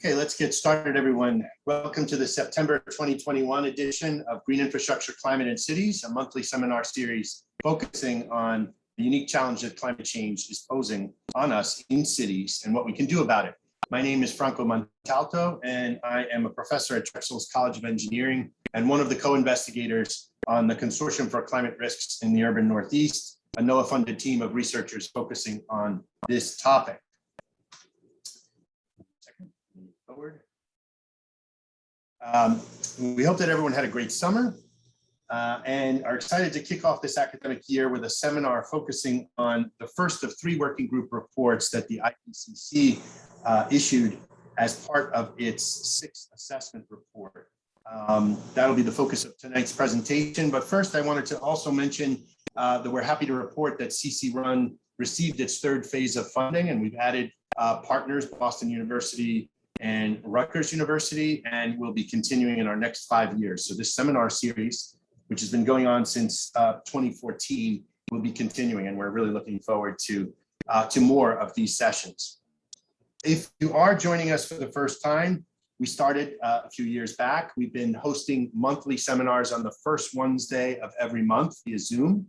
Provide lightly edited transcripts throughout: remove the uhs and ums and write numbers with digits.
Okay, let's get started, everyone. Welcome to the September 2021 edition of Green Infrastructure, Climate and Cities, a monthly seminar series focusing on the unique challenge that climate change is posing on us in cities and what we can do about it. My name is Franco Montalto, and I am a professor at Drexel's College of Engineering and one of the co-investigators on the Consortium for Climate Risks in the Urban Northeast, a NOAA-funded team of researchers focusing on this topic. Forward. We hope that everyone had a great summer and are excited to kick off this academic year with a seminar focusing on the first of 3 working group reports that the IPCC issued as part of its 6th assessment report. That'll be the focus of tonight's presentation. But first, I wanted to also mention that we're happy to report that CCRUN received its 3rd phase of funding, and we've added partners, Boston University and Rutgers University, and we'll be continuing in our next 5 years. So this seminar series, which has been going on since 2014, will be continuing, and we're really looking forward to more of these sessions. If you are joining us for the first time, we started a few years back. We've been hosting monthly seminars on the first Wednesday of every month via Zoom.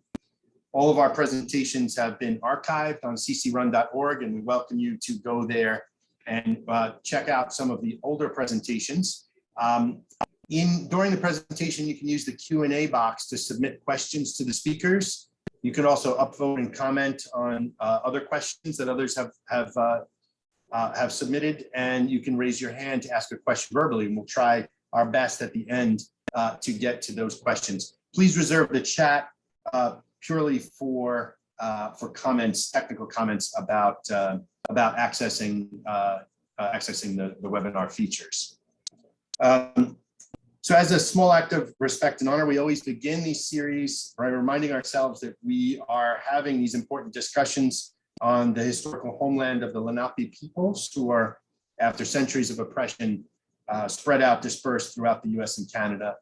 All of our presentations have been archived on ccrun.org, and we welcome you to go there and check out some of the older presentations. During the presentation, you can use the Q&A box to submit questions to the speakers. You can also upvote and comment on other questions that others have submitted, and you can raise your hand to ask a question verbally, and we'll try our best at the end to get to those questions. Please reserve the chat purely for comments, technical comments about accessing the webinar features. So as a small act of respect and honor, we always begin these series by reminding ourselves that we are having these important discussions on the historical homeland of the Lenape peoples, who are, after centuries of oppression, spread out, dispersed throughout the US and Canada.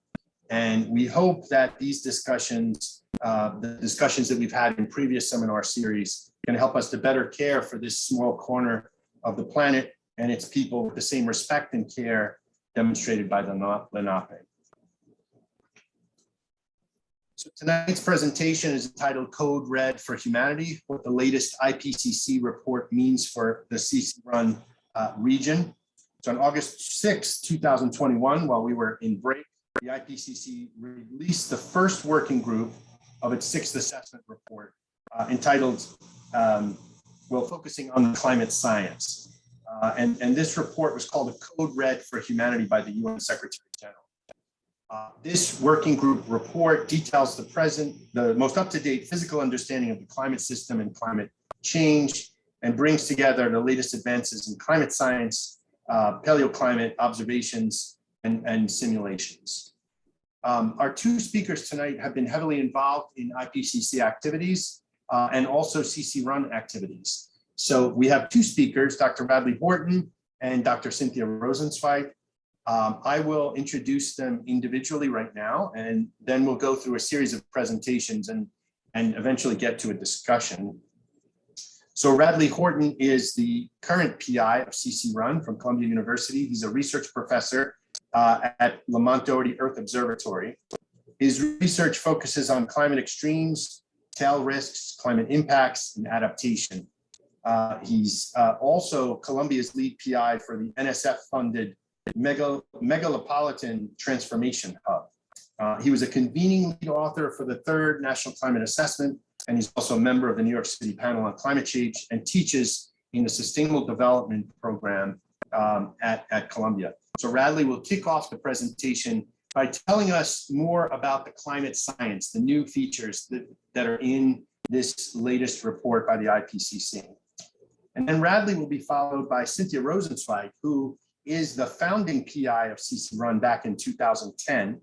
And we hope that these discussions, the discussions that we've had in previous seminar series, can help us to better care for this small corner of the planet and its people with the same respect and care demonstrated by the Lenape. So tonight's presentation is entitled Code Red for Humanity, what the latest IPCC report means for the CCRUN region. So on August 6, 2021, while we were in break, the IPCC released the first working group of its 6th assessment report entitled, focusing on climate science. And this report was called a Code Red for Humanity by the UN Secretary General. This working group report details the most up-to-date physical understanding of the climate system and climate change, and brings together the latest advances in climate science, paleoclimate observations, and simulations. Our 2 speakers tonight have been heavily involved in IPCC activities and also CCRUN activities. So we have 2 speakers, Dr. Radley Horton and Dr. Cynthia Rosenzweig. I will introduce them individually right now, and then we'll go through a series of presentations and eventually get to a discussion. So Radley Horton is the current PI of CCRUN from Columbia University. He's a research professor at Lamont Doherty Earth Observatory. His research focuses on climate extremes, tail risks, climate impacts, and adaptation. He's also Columbia's lead PI for the NSF-funded Megalopolitan Transformation Hub. He was a convening lead author for the 3rd National Climate Assessment, and he's also a member of the New York City Panel on Climate Change and teaches in the Sustainable Development Program at Columbia. So Radley will kick off the presentation by telling us more about the climate science, the new features that are in this latest report by the IPCC. And then Radley will be followed by Cynthia Rosenzweig, who is the founding PI of CCRUN back in 2010.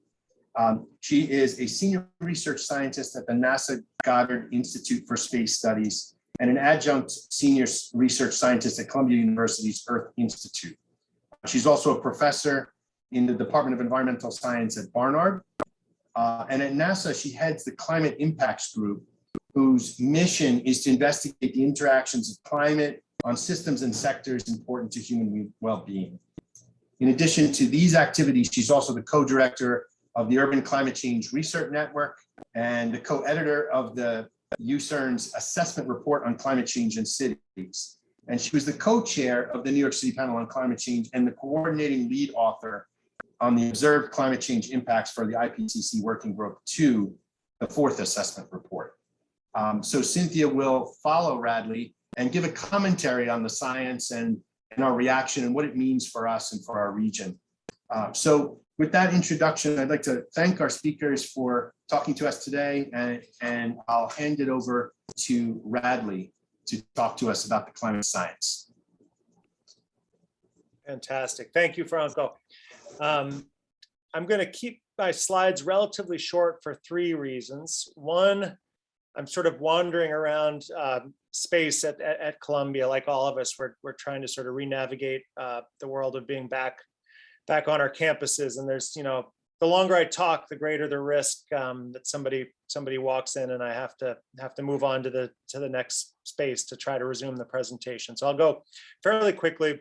She is a senior research scientist at the NASA Goddard Institute for Space Studies and an adjunct senior research scientist at Columbia University's Earth Institute. She's also a professor in the Department of Environmental Science at Barnard. And at NASA, she heads the Climate Impacts Group, whose mission is to investigate the interactions of climate on systems and sectors important to human well-being. In addition to these activities, she's also the co-director of the Urban Climate Change Research Network and the co-editor of the UCERN's assessment report on climate change in cities. And she was the co-chair of the New York City Panel on Climate Change and the coordinating lead author on the observed climate change impacts for the IPCC Working Group 2, the fourth assessment report. So Cynthia will follow Radley and give a commentary on the science and our reaction and what it means for us and for our region. So with that introduction, I'd like to thank our speakers for talking to us today, and I'll hand it over to Radley to talk to us about the climate science. Fantastic. Thank you, Franco. I'm going to keep my slides relatively short for three reasons. One, I'm sort of wandering around space at Columbia, like all of us. We're trying to sort of re-navigate the world of being back on our campuses. And there's, the longer I talk, the greater the risk that somebody walks in and I have to move on to the next space to try to resume the presentation. So I'll go fairly quickly.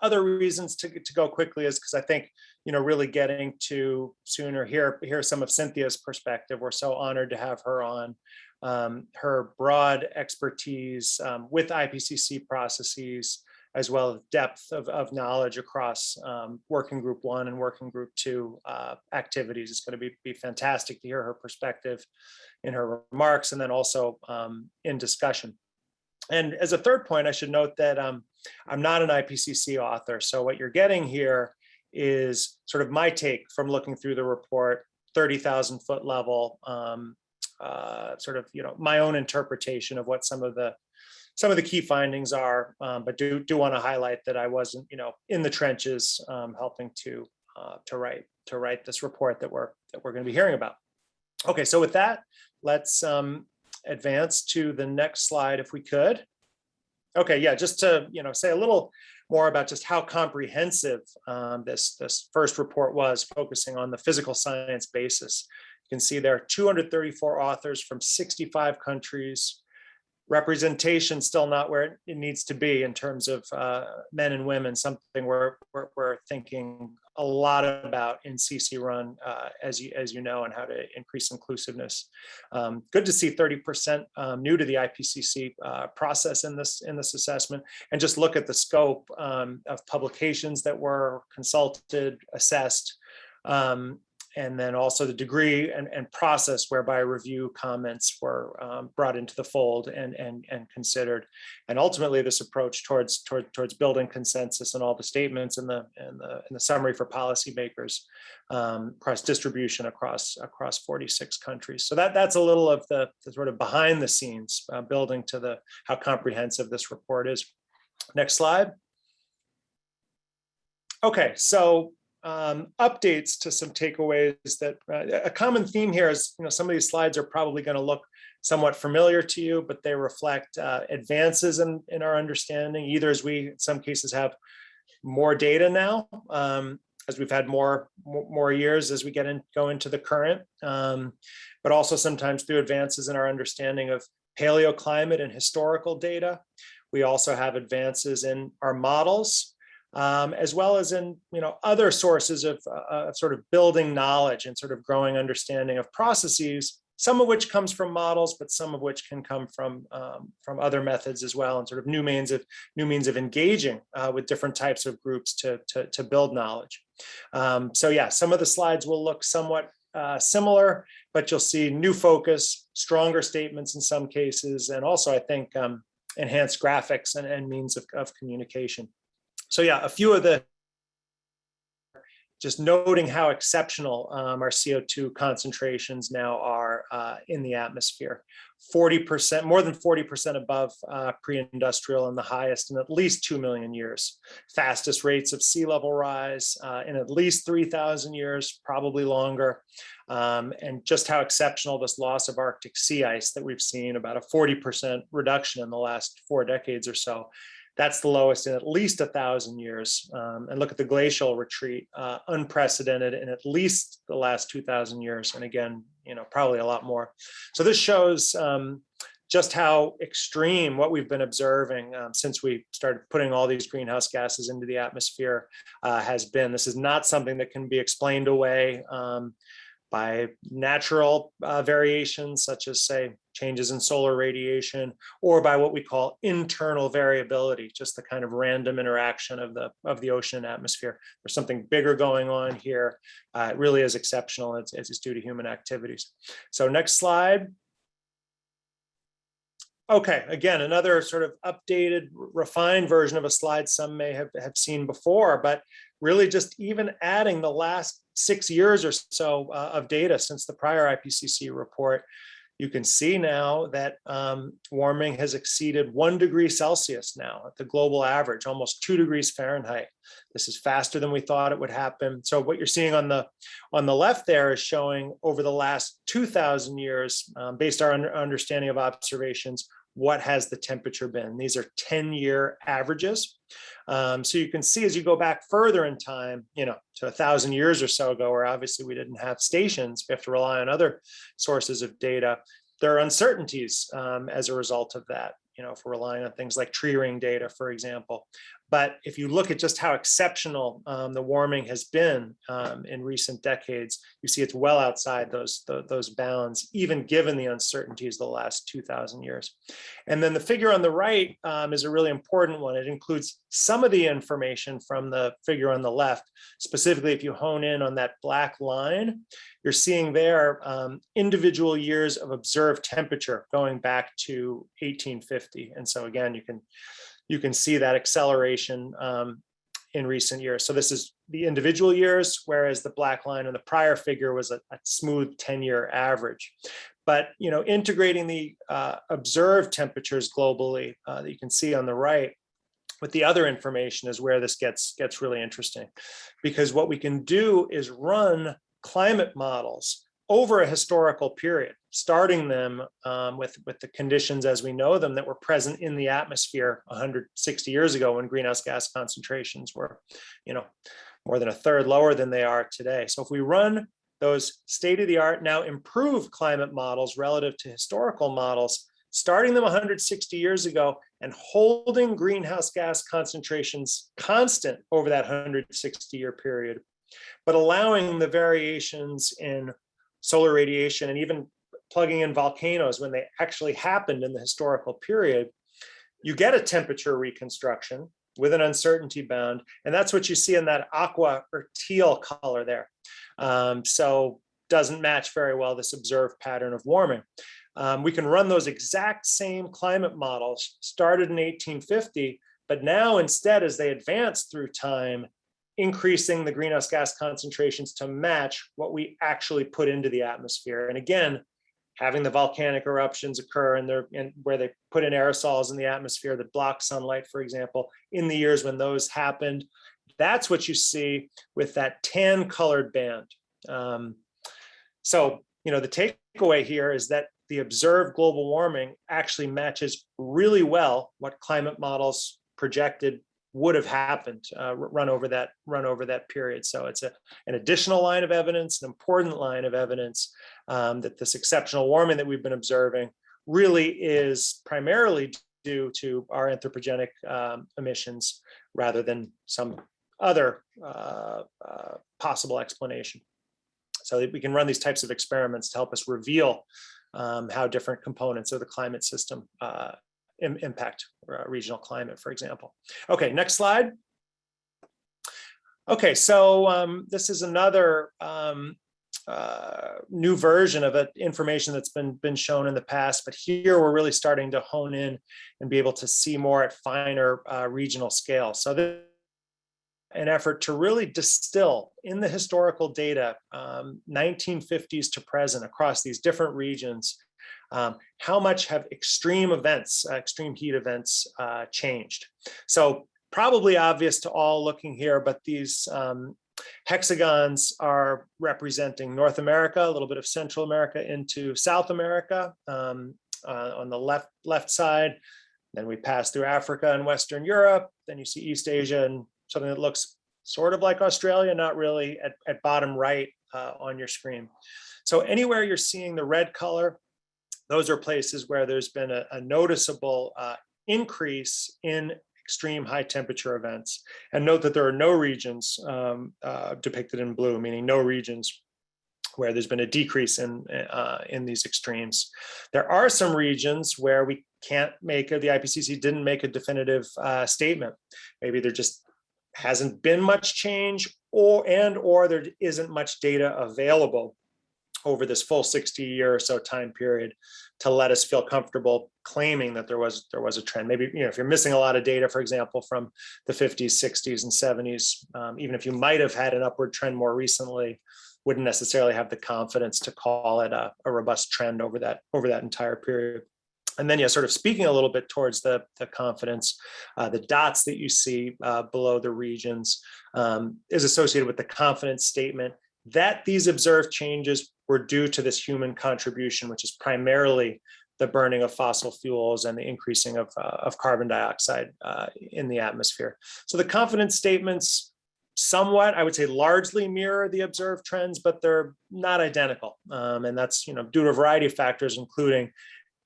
Other reasons to go quickly is because I think, really getting to sooner hear some of Cynthia's perspective. We're so honored to have her on. Her broad expertise with IPCC processes, as well as depth of knowledge across Working Group 1 and Working Group 2 activities. It's going to be fantastic to hear her perspective in her remarks and then also in discussion. And as a third point, I should note that I'm not an IPCC author. So what you're getting here is sort of my take from looking through the report, 30,000 foot level, sort of, my own interpretation of what some of the key findings are, but do want to highlight that I wasn't, in the trenches helping to write this report that we're going to be hearing about. Okay, so with that, let's advance to the next slide if we could. Okay, yeah, just to say a little more about just how comprehensive this first report was, focusing on the physical science basis. You can see there are 234 authors from 65 countries. Representation still not where it needs to be in terms of men and women, something we're thinking a lot about in CCRUN, as you know, and how to increase inclusiveness. Good to see 30% new to the IPCC process in this assessment, and just look at the scope of publications that were consulted, assessed, and then also the degree and process whereby review comments were brought into the fold and considered. And ultimately this approach towards building consensus and all the statements in the summary for policymakers across distribution across 46 countries. So that's a little of the sort of behind the scenes building to how comprehensive this report is. Next slide. Okay, so updates to some takeaways that a common theme here is, some of these slides are probably going to look somewhat familiar to you, but they reflect advances in our understanding, either as we in some cases have more data now, as we've had more years as we go into the current, but also sometimes through advances in our understanding of paleoclimate and historical data. We also have advances in our models, as well as in other sources of sort of building knowledge and sort of growing understanding of processes, some of which comes from models, but some of which can come from other methods as well, and sort of new means of engaging with different types of groups to build knowledge. So yeah, some of the slides will look somewhat similar, but you'll see new focus, stronger statements in some cases, and also I think enhanced graphics and means of communication. So yeah, a few of just noting how exceptional our CO2 concentrations now are in the atmosphere. 40%, more than 40% above pre-industrial, and the highest in at least 2 million years. Fastest rates of sea level rise in at least 3,000 years, probably longer. And just how exceptional this loss of Arctic sea ice that we've seen, about a 40% reduction in the last 4 decades or so. That's the lowest in at least 1,000 years. And look at the glacial retreat, unprecedented in at least the last 2,000 years. And again, probably a lot more. So this shows just how extreme what we've been observing since we started putting all these greenhouse gases into the atmosphere has been. This is not something that can be explained away by natural variations, such as, say, changes in solar radiation, or by what we call internal variability, just the kind of random interaction of the ocean and atmosphere. There's something bigger going on here. It really is exceptional as it's due to human activities. So next slide. Okay, again, another sort of updated, refined version of a slide some may have seen before, but really just even adding the last 6 years or so of data since the prior IPCC report, you can see now that warming has exceeded 1 degree Celsius now at the global average, almost 2 degrees Fahrenheit. This is faster than we thought it would happen. So what you're seeing on the left there is showing over the last 2,000 years, based on our understanding of observations, what has the temperature been. These are 10-year averages. So you can see as you go back further in time, to 1,000 years or so ago, where obviously we didn't have stations, we have to rely on other sources of data. There are uncertainties as a result of that, if we're relying on things like tree ring data, for example. But if you look at just how exceptional the warming has been in recent decades, you see it's well outside those bounds, even given the uncertainties of the last 2,000 years. And then the figure on the right is a really important one. It includes some of the information from the figure on the left. Specifically, if you hone in on that black line, you're seeing there individual years of observed temperature going back to 1850. And so again, you can see that acceleration in recent years. So this is the individual years, whereas the black line on the prior figure was a smooth 10-year average. But integrating the observed temperatures globally that you can see on the right with the other information is where this gets really interesting, because what we can do is run climate models over a historical period, starting them with the conditions as we know them that were present in the atmosphere 160 years ago, when greenhouse gas concentrations were, more than a third lower than they are today. So if we run those state-of-the-art, now improved climate models relative to historical models, starting them 160 years ago and holding greenhouse gas concentrations constant over that 160-year period, but allowing the variations in solar radiation and even plugging in volcanoes when they actually happened in the historical period, you get a temperature reconstruction with an uncertainty bound. And that's what you see in that aqua or teal color there. So doesn't match very well this observed pattern of warming. We can run those exact same climate models started in 1850, but now instead, as they advance through time, increasing the greenhouse gas concentrations to match what we actually put into the atmosphere. And again, having the volcanic eruptions occur and where they put in aerosols in the atmosphere that block sunlight, for example, in the years when those happened, that's what you see with that tan colored band. So, the takeaway here is that the observed global warming actually matches really well what climate models projected would have happened run over that period. So it's an additional line of evidence, an important line of evidence that this exceptional warming that we've been observing really is primarily due to our anthropogenic emissions rather than some other possible explanation. So that we can run these types of experiments to help us reveal how different components of the climate system impact regional climate, for example. Okay, next slide. Okay, so this is another new version of information that's been shown in the past, but here we're really starting to hone in and be able to see more at finer regional scale. So this an effort to really distill in the historical data, 1950s to present across these different regions, how much have extreme events, extreme heat events changed. So probably obvious to all looking here, but these hexagons are representing North America, a little bit of Central America into South America on the left side. Then we pass through Africa and Western Europe. Then you see East Asia and something that looks sort of like Australia, not really, at bottom right on your screen. So anywhere you're seeing the red color, those are places where there's been a noticeable increase in extreme high temperature events. And note that there are no regions depicted in blue, meaning no regions where there's been a decrease in these extremes. There are some regions where we can't make the IPCC didn't make a definitive statement. Maybe there just hasn't been much change, or there isn't much data available over this full 60-year or so time period to let us feel comfortable claiming that there was a trend. Maybe, if you're missing a lot of data, for example, from the 50s, 60s, and 70s, even if you might have had an upward trend more recently, wouldn't necessarily have the confidence to call it a robust trend over that entire period. And then, sort of speaking a little bit towards the confidence, the dots that you see below the regions is associated with the confidence statement that these observed changes were due to this human contribution, which is primarily the burning of fossil fuels and the increasing of carbon dioxide in the atmosphere. So the confidence statements somewhat, I would say, largely mirror the observed trends, but they're not identical. And that's due to a variety of factors, including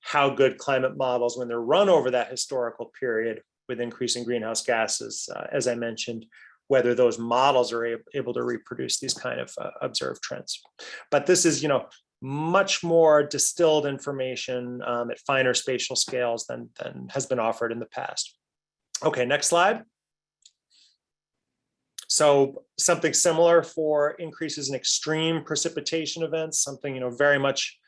how good climate models, when they're run over that historical period with increasing greenhouse gases, as I mentioned, whether those models are able to reproduce these kind of observed trends. But this is, much more distilled information at finer spatial scales than has been offered in the past. Okay, next slide. So something similar for increases in extreme precipitation events, something, very much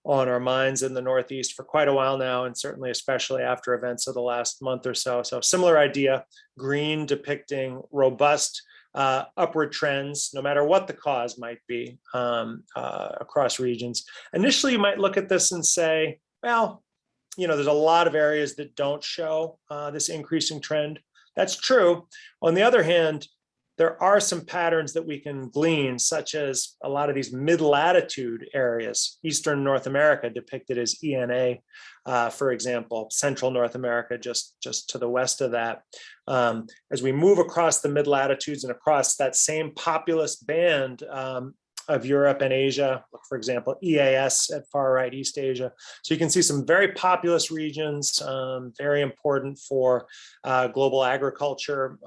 on our minds in the Northeast for quite a while now, and certainly especially after events of the last month or so. So similar idea, green depicting robust upward trends, no matter what the cause might be across regions. Initially, you might look at this and say, well, there's a lot of areas that don't show this increasing trend. That's true. On the other hand, there are some patterns that we can glean, such as a lot of these mid-latitude areas, Eastern North America depicted as ENA, for example, Central North America just to the west of that. As we move across the mid-latitudes and across that same populous band of Europe and Asia, for example, EAS at far right East Asia. So you can see some very populous regions, very important for global agriculture,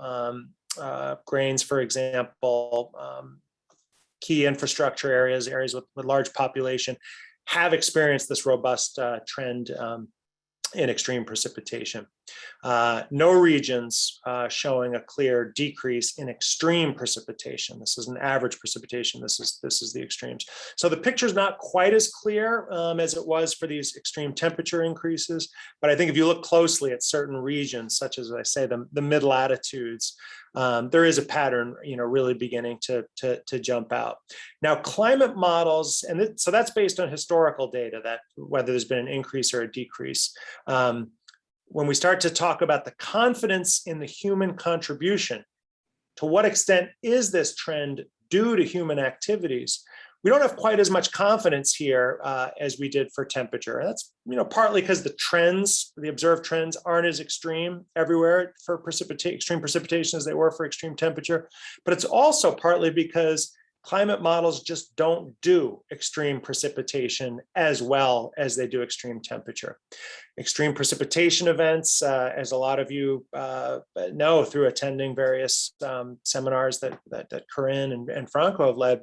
grains, for example, key infrastructure areas with large population have experienced this robust trend in extreme precipitation. No regions showing a clear decrease in extreme precipitation. This is an average precipitation. This is the extremes. So the picture is not quite as clear as it was for these extreme temperature increases. But I think if you look closely at certain regions, such as I say, the mid latitudes, there is a pattern, really beginning to jump out. Now, climate models, and so that's based on historical data, that whether there's been an increase or a decrease. When we start to talk about the confidence in the human contribution, to what extent is this trend due to human activities? We don't have quite as much confidence here as we did for temperature. And that's partly because the observed trends aren't as extreme everywhere for extreme precipitation as they were for extreme temperature. But it's also partly because climate models just don't do extreme precipitation as well as they do extreme temperature. Extreme precipitation events, as a lot of you know through attending various seminars that Corinne and Franco have led,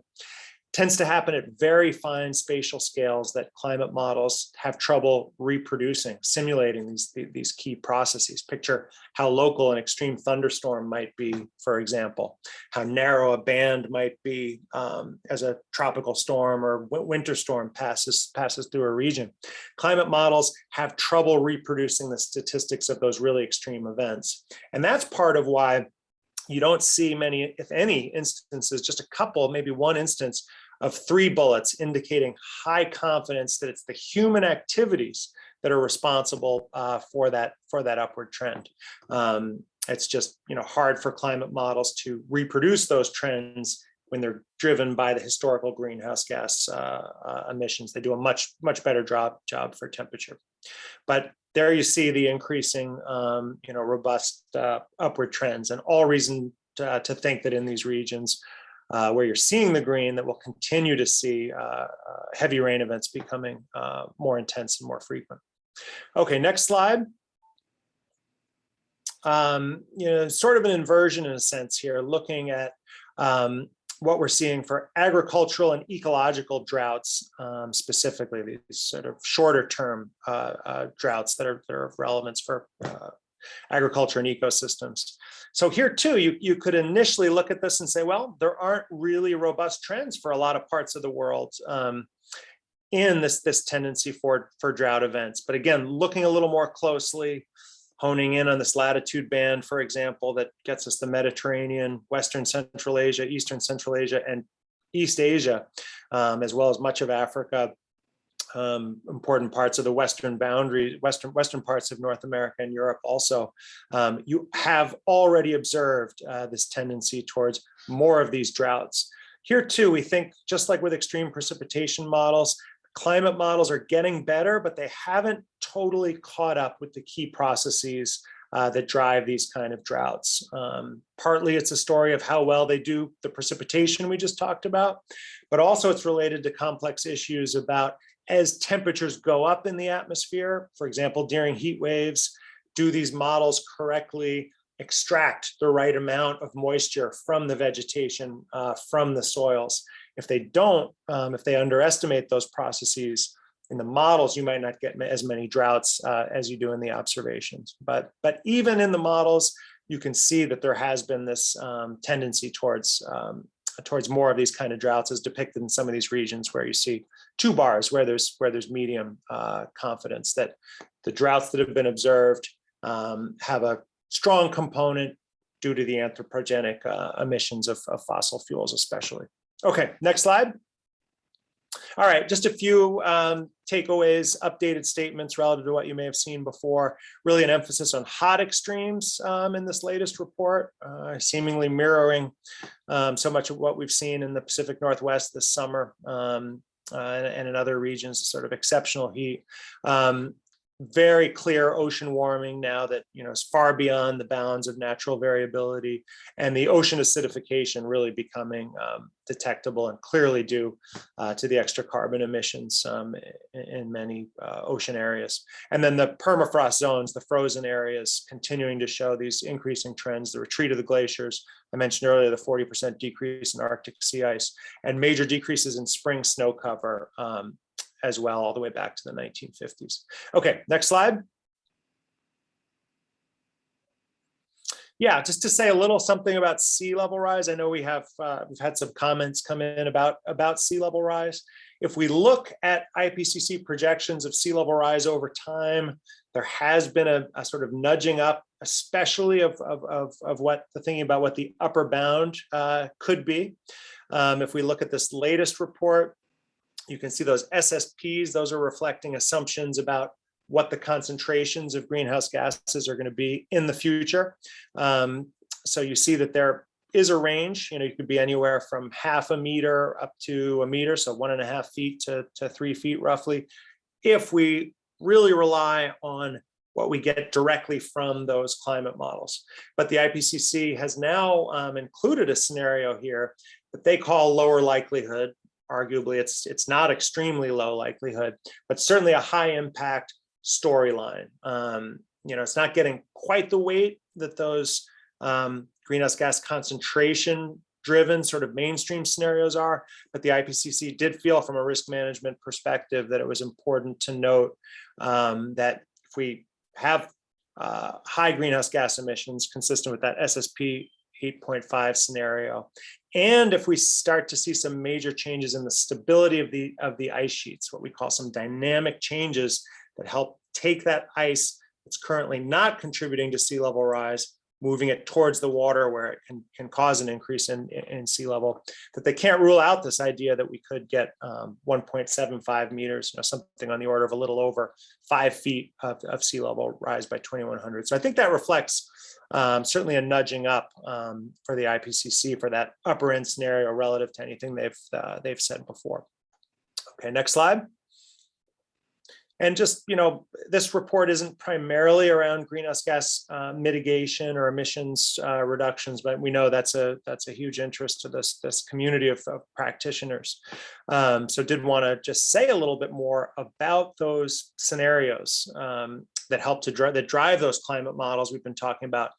tends to happen at very fine spatial scales that climate models have trouble reproducing, simulating these key processes. Picture how local an extreme thunderstorm might be, for example, how narrow a band might be as a tropical storm or winter storm passes through a region. Climate models have trouble reproducing the statistics of those really extreme events. And that's part of why you don't see many, if any, instances, just a couple, maybe one instance of 3 bullets indicating high confidence that it's the human activities that are responsible for that upward trend. It's just hard for climate models to reproduce those trends when they're driven by the historical greenhouse gas emissions. They do a much better job for temperature. But there you see the increasing, robust upward trends, and all reason to think that in these regions, where you're seeing the green, that we'll continue to see heavy rain events becoming more intense and more frequent. Okay, next slide. Sort of an inversion in a sense here, looking at what we're seeing for agricultural and ecological droughts, specifically these sort of shorter term droughts that are of relevance for agriculture and ecosystems. So here too, you could initially look at this and say, well, there aren't really robust trends for a lot of parts of the world in this tendency for drought events. But again, looking a little more closely, honing in on this latitude band, for example, that gets us the Mediterranean, Western Central Asia, Eastern Central Asia, and East Asia, as well as much of Africa, important parts of the western boundary, western parts of North America and Europe also. You have already observed this tendency towards more of these droughts. Here too, we think, just like with extreme precipitation models, climate models are getting better, but they haven't totally caught up with the key processes that drive these kind of droughts. Partly it's a story of how well they do the precipitation we just talked about, but also it's related to complex issues about, as temperatures go up in the atmosphere, for example, during heat waves, do these models correctly extract the right amount of moisture from the vegetation, from the soils? If they don't, if they underestimate those processes in the models, you might not get as many droughts as you do in the observations. But even in the models, you can see that there has been this tendency towards more of these kind of droughts, as depicted in some of these regions where you see 2 bars where there's medium confidence that the droughts that have been observed have a strong component due to the anthropogenic emissions of fossil fuels, especially. Okay, next slide. All right, just a few takeaways, updated statements relative to what you may have seen before. Really an emphasis on hot extremes in this latest report, seemingly mirroring so much of what we've seen in the Pacific Northwest this summer and in other regions, sort of exceptional heat. Very clear ocean warming now that is far beyond the bounds of natural variability, and the ocean acidification really becoming detectable and clearly due to the extra carbon emissions in many ocean areas. And then the permafrost zones, the frozen areas, continuing to show these increasing trends, the retreat of the glaciers. I mentioned earlier the 40% decrease in Arctic sea ice and major decreases in spring snow cover as well, all the way back to the 1950s. Okay, next slide. Yeah, just to say a little something about sea level rise. I know we've had some comments come in about sea level rise. If we look at IPCC projections of sea level rise over time, there has been a sort of nudging up, especially of what the thinking about what the upper bound could be. If we look at this latest report, you can see those SSPs, those are reflecting assumptions about what the concentrations of greenhouse gases are going to be in the future. So you see that there is a range, you could be anywhere from 0.5 meter up to 1 meter, so 1.5 feet to 3 feet roughly, if we really rely on what we get directly from those climate models. But the IPCC has now included a scenario here that they call lower likelihood. Arguably, it's not extremely low likelihood, but certainly a high impact storyline. It's not getting quite the weight that those greenhouse gas concentration driven sort of mainstream scenarios are, but the IPCC did feel from a risk management perspective that it was important to note that if we have high greenhouse gas emissions consistent with that SSP 8.5 scenario, and if we start to see some major changes in the stability of the ice sheets, what we call some dynamic changes that help take that ice that's currently not contributing to sea level rise, moving it towards the water where it can cause an increase in sea level, that they can't rule out this idea that we could get 1.75 meters, something on the order of a little over 5 feet of sea level rise by 2100. So I think that reflects certainly a nudging up for the IPCC for that upper end scenario relative to anything they've said before. Okay, next slide. And just, this report isn't primarily around greenhouse gas mitigation or emissions reductions, but we know that's a huge interest to this community of practitioners. So did want to just say a little bit more about those scenarios that help to drive those climate models we've been talking about,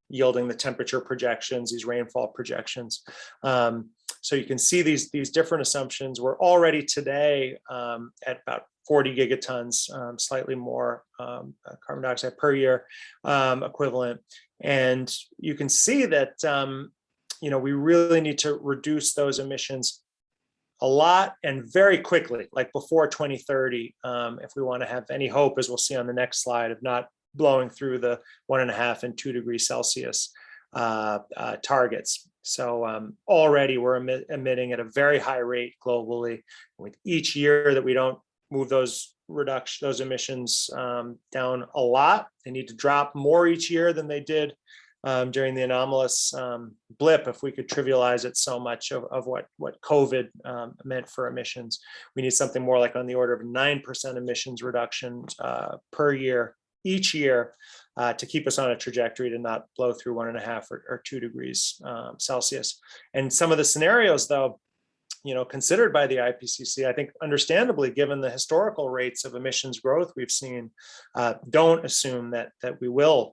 yielding the temperature projections, these rainfall projections. So you can see these different assumptions. We're already today at about 40 gigatons, slightly more carbon dioxide per year equivalent. And you can see that, we really need to reduce those emissions a lot and very quickly, like before 2030, if we want to have any hope, as we'll see on the next slide, of not blowing through the 1.5 and 2 degrees Celsius targets. So already we're emitting at a very high rate globally. With each year that we don't move those emissions down a lot, they need to drop more each year than they did during the anomalous blip. If we could trivialize it so much of what COVID meant for emissions, we need something more like on the order of 9% emissions reduction per year each year to keep us on a trajectory to not blow through 1.5 or 2 degrees Celsius. And some of the scenarios, though, considered by the IPCC, I think understandably, given the historical rates of emissions growth we've seen, don't assume that we will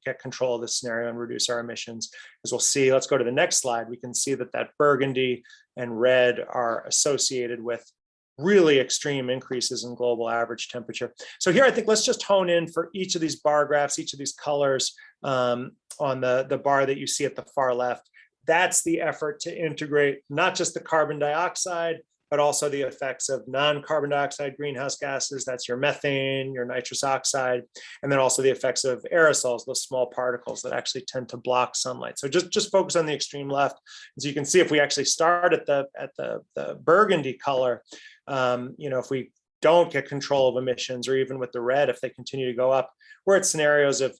get control of this scenario and reduce our emissions. As we'll see, let's go to the next slide. We can see that burgundy and red are associated with really extreme increases in global average temperature. So here, I think let's just hone in for each of these bar graphs, each of these colors on the bar that you see at the far left. That's the effort to integrate not just the carbon dioxide, but also the effects of non-carbon dioxide greenhouse gases. That's your methane, your nitrous oxide, and then also the effects of aerosols, those small particles that actually tend to block sunlight. So just focus on the extreme left. As you can see, if we actually start at the burgundy color, if we don't get control of emissions, or even with the red, if they continue to go up, we're at scenarios of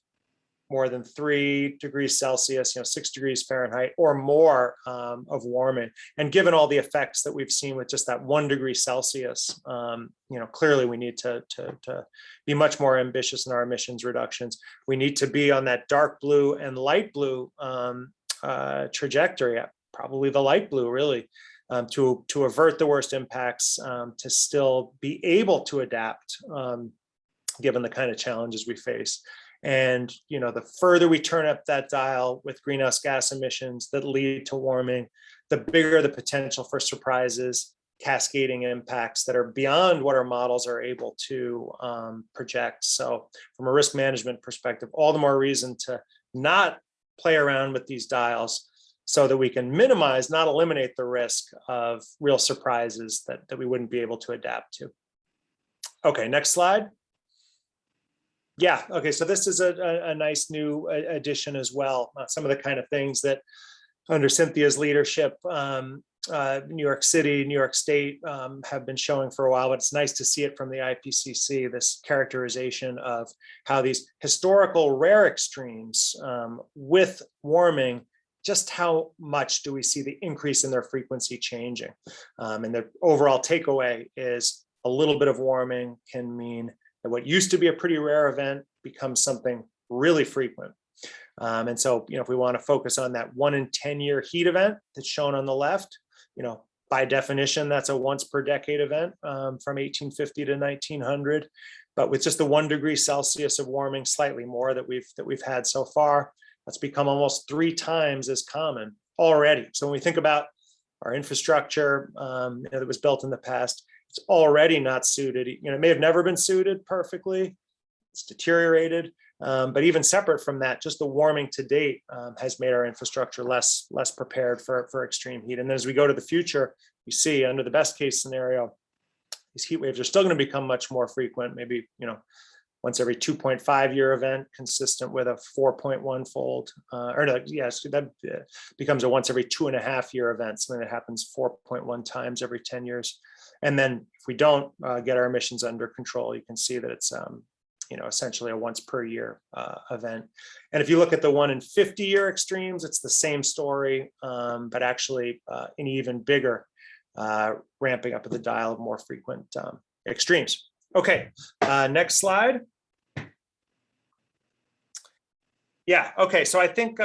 more than 3 degrees Celsius, 6 degrees Fahrenheit or more of warming. And given all the effects that we've seen with just that 1 degree Celsius, clearly we need to be much more ambitious in our emissions reductions. We need to be on that dark blue and light blue trajectory, probably the light blue really, to avert the worst impacts, to still be able to adapt given the kind of challenges we face. And, the further we turn up that dial with greenhouse gas emissions that lead to warming, the bigger the potential for surprises, cascading impacts that are beyond what our models are able to project. So from a risk management perspective, all the more reason to not play around with these dials so that we can minimize, not eliminate the risk of real surprises that we wouldn't be able to adapt to. Okay, next slide. Yeah, okay, so this is a nice new addition as well. Some of the kind of things that under Cynthia's leadership, New York City, New York State have been showing for a while, but it's nice to see it from the IPCC, this characterization of how these historical rare extremes with warming, just how much do we see the increase in their frequency changing? And the overall takeaway is a little bit of warming can mean that what used to be a pretty rare event becomes something really frequent. And so, if we want to focus on that 1 in 10 year heat event that's shown on the left, by definition, that's a once per decade event from 1850 to 1900. But with just the 1 degree Celsius of warming, slightly more that we've had so far, that's become almost 3 times as common already. So when we think about our infrastructure that was built in the past, it's already not suited. It may have never been suited perfectly. It's deteriorated. But even separate from that, just the warming to date has made our infrastructure less prepared for extreme heat. And then as we go to the future, we see under the best case scenario, these heat waves are still going to become much more frequent, maybe, once every 2.5 year event, consistent with a 4.1 fold, that becomes a once every 2.5 year event, something that happens 4.1 times every 10 years. And then if we don't get our emissions under control, you can see that it's, essentially a once per year event. And if you look at the 1 in 50 year extremes, it's the same story, but actually an even bigger ramping up of the dial of more frequent extremes. Okay, next slide. Yeah, okay, so I think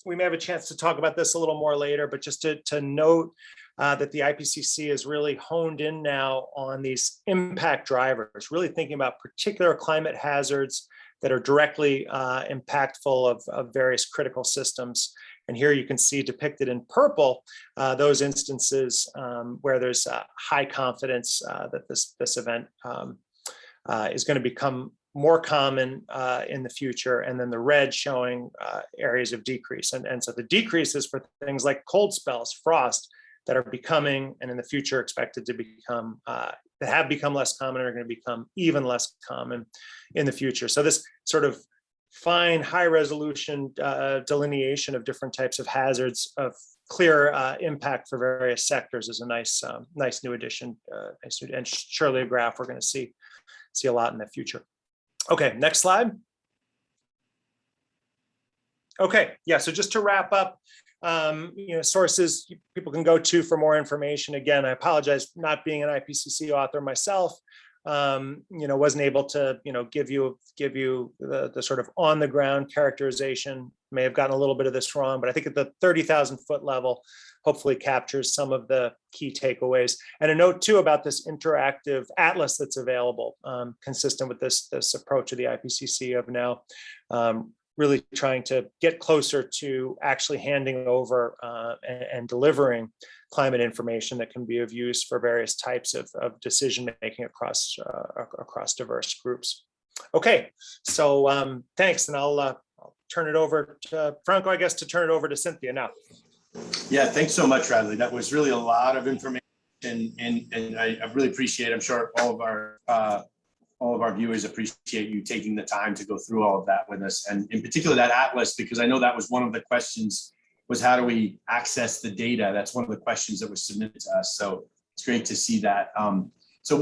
we may have a chance to talk about this a little more later, but just to note that the IPCC is really honed in now on these impact drivers, really thinking about particular climate hazards that are directly impactful of various critical systems. And here you can see depicted in purple those instances where there's high confidence that this event is going to become more common in the future, and then the red showing areas of decrease. And so the decreases for things like cold spells, frost, that are becoming, and in the future expected to become, that have become less common, are going to become even less common in the future. So this sort of fine, high resolution delineation of different types of hazards of clear impact for various sectors is a nice, nice new addition, and surely a graph we're going to see a lot in the future. Okay, next slide. Okay, yeah, so just to wrap up, sources people can go to for more information. Again, I apologize for not being an IPCC author myself. Wasn't able to, give you the sort of on the ground characterization. May have gotten a little bit of this wrong, but I think at the 30,000 foot level, hopefully captures some of the key takeaways. And a note too about this interactive atlas that's available, consistent with this approach of the IPCC of now really trying to get closer to actually handing over and delivering climate information that can be of use for various types of decision making across diverse groups. Okay, so thanks, and I'll turn it over to Franco, I guess, to turn it over to Cynthia now. Yeah, thanks so much, Radley. That was really a lot of information, and I really appreciate. I'm sure all of our viewers appreciate you taking the time to go through all of that with us, and in particular that atlas, because I know that was one of the questions, was how do we access the data? That's one of the questions that was submitted to us. So it's great to see that. So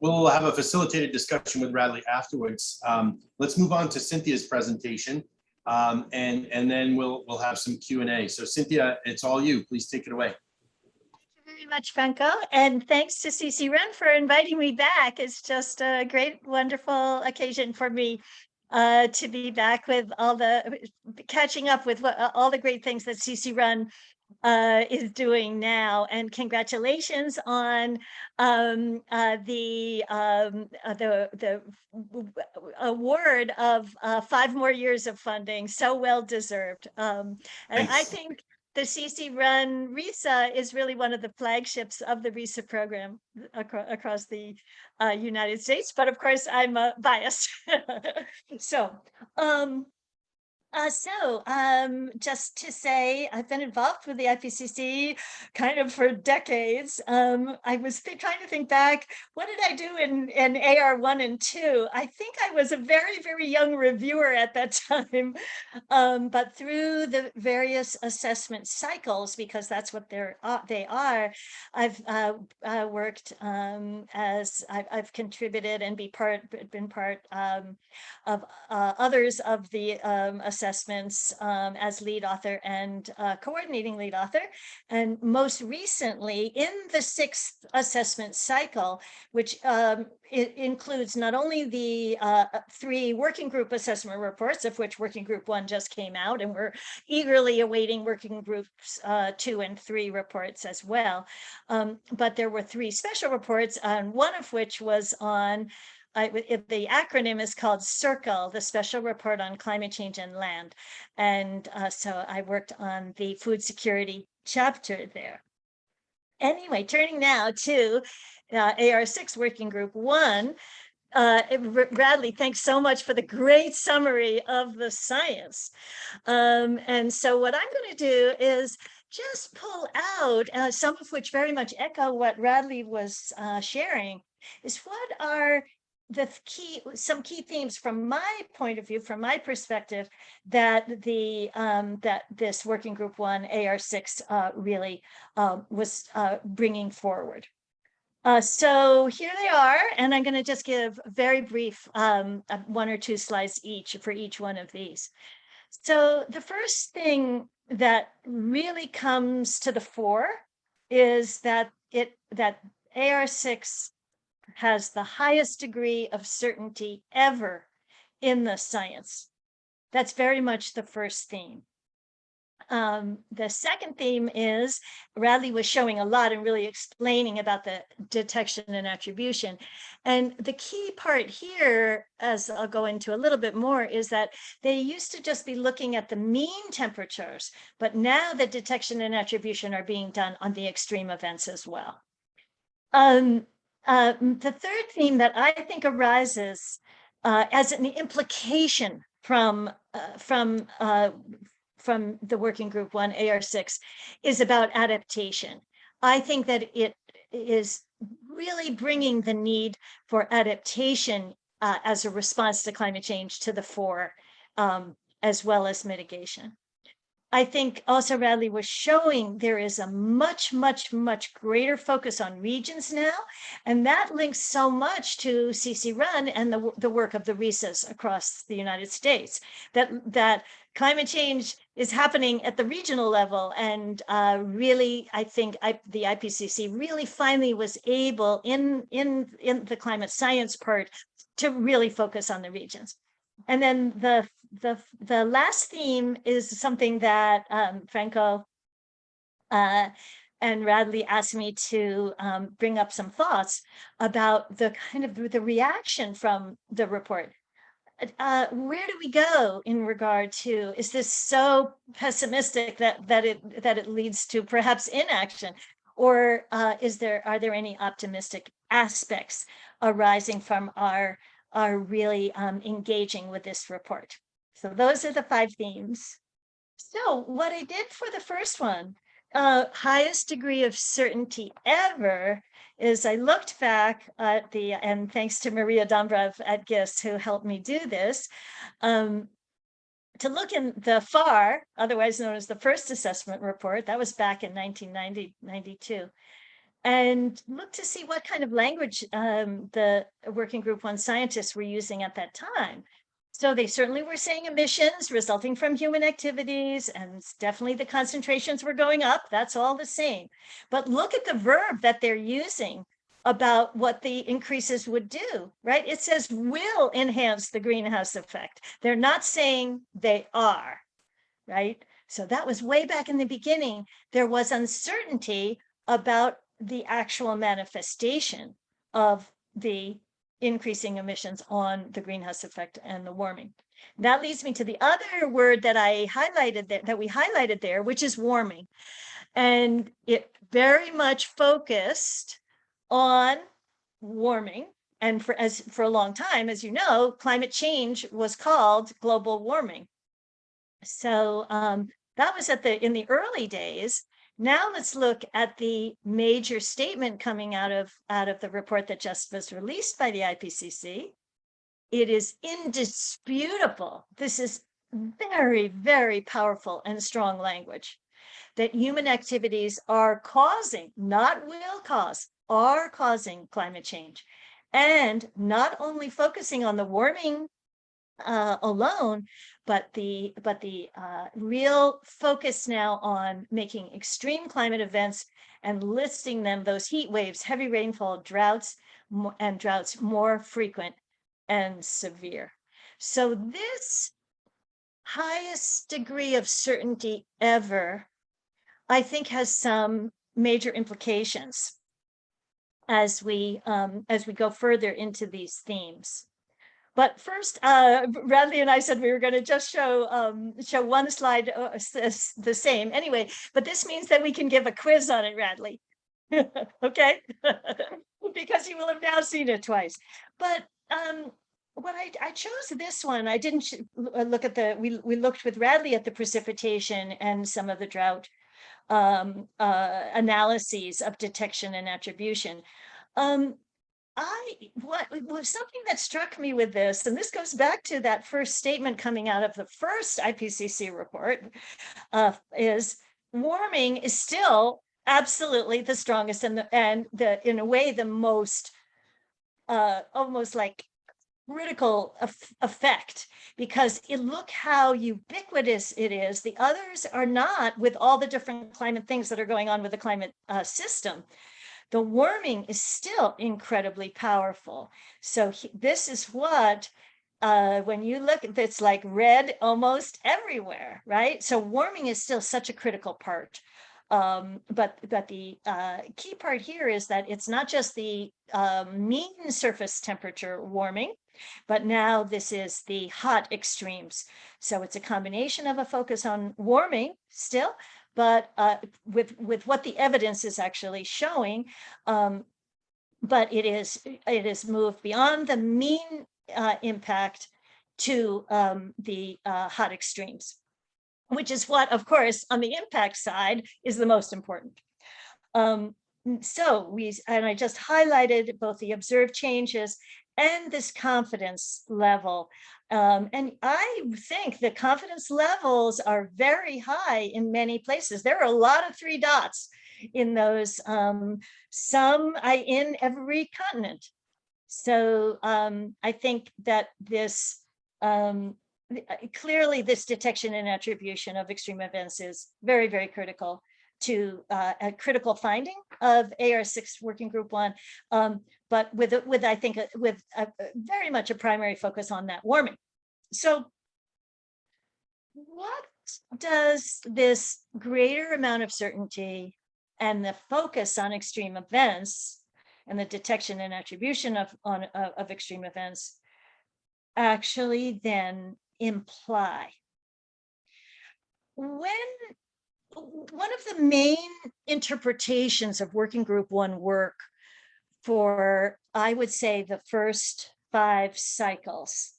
we'll have a facilitated discussion with Radley afterwards. Let's move on to Cynthia's presentation, and then we'll have some Q&A. So Cynthia, it's all you. Please take it away. Very much, Franco, and thanks to CCRUN for inviting me back. It's just a great, wonderful occasion for me to be back with catching up with all the great things that CCRUN is doing now. And congratulations on the award of 5 more years of funding. So well deserved. And I think the CCRUN RISA is really one of the flagships of the RISA program across the United States, but of course I'm biased. So just to say, I've been involved with the IPCC kind of for decades. I was trying to think back, what did I do in AR 1 and 2? I think I was a very, very young reviewer at that time. But through the various assessment cycles, because that's what they are, I've worked as I've contributed and been part of others of the assessments as lead author and coordinating lead author. And most recently in the 6th assessment cycle, which it includes not only the 3 working group assessment reports, of which working group 1 just came out, and we're eagerly awaiting working groups 2 and 3 reports as well. But there were 3 special reports, one of which was on the acronym is called CIRCLE, the Special Report on Climate Change and Land. And so I worked on the food security chapter there. Anyway, turning now to AR6 Working Group 1. Radley, thanks so much for the great summary of the science. And so what I'm going to do is just pull out some of which very much echo what Radley was sharing, is what are some key themes from my point of view, from my perspective, that that this Working Group 1 AR6 really was bringing forward. So here they are, and I'm going to just give very brief 1 or 2 slides each for each one of these. So the first thing that really comes to the fore is that AR6 has the highest degree of certainty ever in the science. That's very much the first theme. The second theme is Radley was showing a lot and really explaining about the detection and attribution. And the key part here, as I'll go into a little bit more, is that they used to just be looking at the mean temperatures, but now the detection and attribution are being done on the extreme events as well. The third theme that I think arises as an implication from the working group 1 AR6 is about adaptation. I think that it is really bringing the need for adaptation as a response to climate change to the fore, as well as mitigation. I think also Radley was showing there is a much, much, much greater focus on regions now, and that links so much to CCRUN and the work of the RISAs across the United States, that climate change is happening at the regional level. And really, I think the IPCC really finally was able in the climate science part to really focus on the regions. And then the last theme is something that Franco and Radley asked me to bring up some thoughts about the kind of the reaction from the report. Where do we go in regard to, is this so pessimistic that it leads to perhaps inaction, or are there any optimistic aspects arising from our really engaging with this report? So those are the 5 themes. So what I did for the first one, highest degree of certainty ever, is I looked back at and thanks to Maria Dombrov at GISS who helped me do this, to look in the FAR, otherwise known as the first assessment report, that was back in 1990-92. And look to see what kind of language the Working Group 1 scientists were using at that time. So they certainly were saying emissions resulting from human activities, and definitely the concentrations were going up. That's all the same. But look at the verb that they're using about what the increases would do, right? It says will enhance the greenhouse effect. They're not saying they are, right? So that was way back in the beginning. There was uncertainty about the actual manifestation of the increasing emissions on the greenhouse effect and the warming. That leads me to the other word that I highlighted there, that we highlighted there, which is warming. And it very much focused on warming. And for a long time, as you know, climate change was called global warming. So that was in the early days. Now let's look at the major statement coming out of the report that just was released by the IPCC. It is indisputable. This is very, very powerful and strong language, that human activities are causing, not will cause, are causing climate change. And not only focusing on the warming alone, but the real focus now on making extreme climate events and listing them, those heat waves, heavy rainfall, droughts more frequent and severe. So this highest degree of certainty ever, I think, has some major implications as we go further into these themes. But first, Radley and I said we were going to just show one slide, the same anyway, but this means that we can give a quiz on it, Radley. Okay, because you will have now seen it twice. But what I chose this one, I didn't look at we looked with Radley at the precipitation and some of the drought analyses of detection and attribution. What was something that struck me with this, and this goes back to that first statement coming out of the first IPCC report, is warming is still absolutely the strongest and in a way the most almost like critical effect, because look how ubiquitous it is. The others are not, with all the different climate things that are going on with the climate system. the warming is still incredibly powerful. So this is what, when you look at it's like red almost everywhere, right? So warming is still such a critical part. But the key part here is that it's not just the mean surface temperature warming, but now this is the hot extremes. So it's a combination of a focus on warming still, but with what the evidence is actually showing, but it is moved beyond the mean impact to the hot extremes, which is what, of course, on the impact side is the most important. So I just highlighted both the observed changes and this confidence level. And I think the confidence levels are very high in many places. There are a lot of 3 dots in those, some in every continent. So I think that this, clearly this detection and attribution of extreme events is very, very critical to a critical finding of AR6 Working Group 1, but with I think with very much a primary focus on that warming. So what does this greater amount of certainty and the focus on extreme events and the detection and attribution of extreme events actually then imply? When one of the main interpretations of Working Group 1 work for, I would say, the first 5 cycles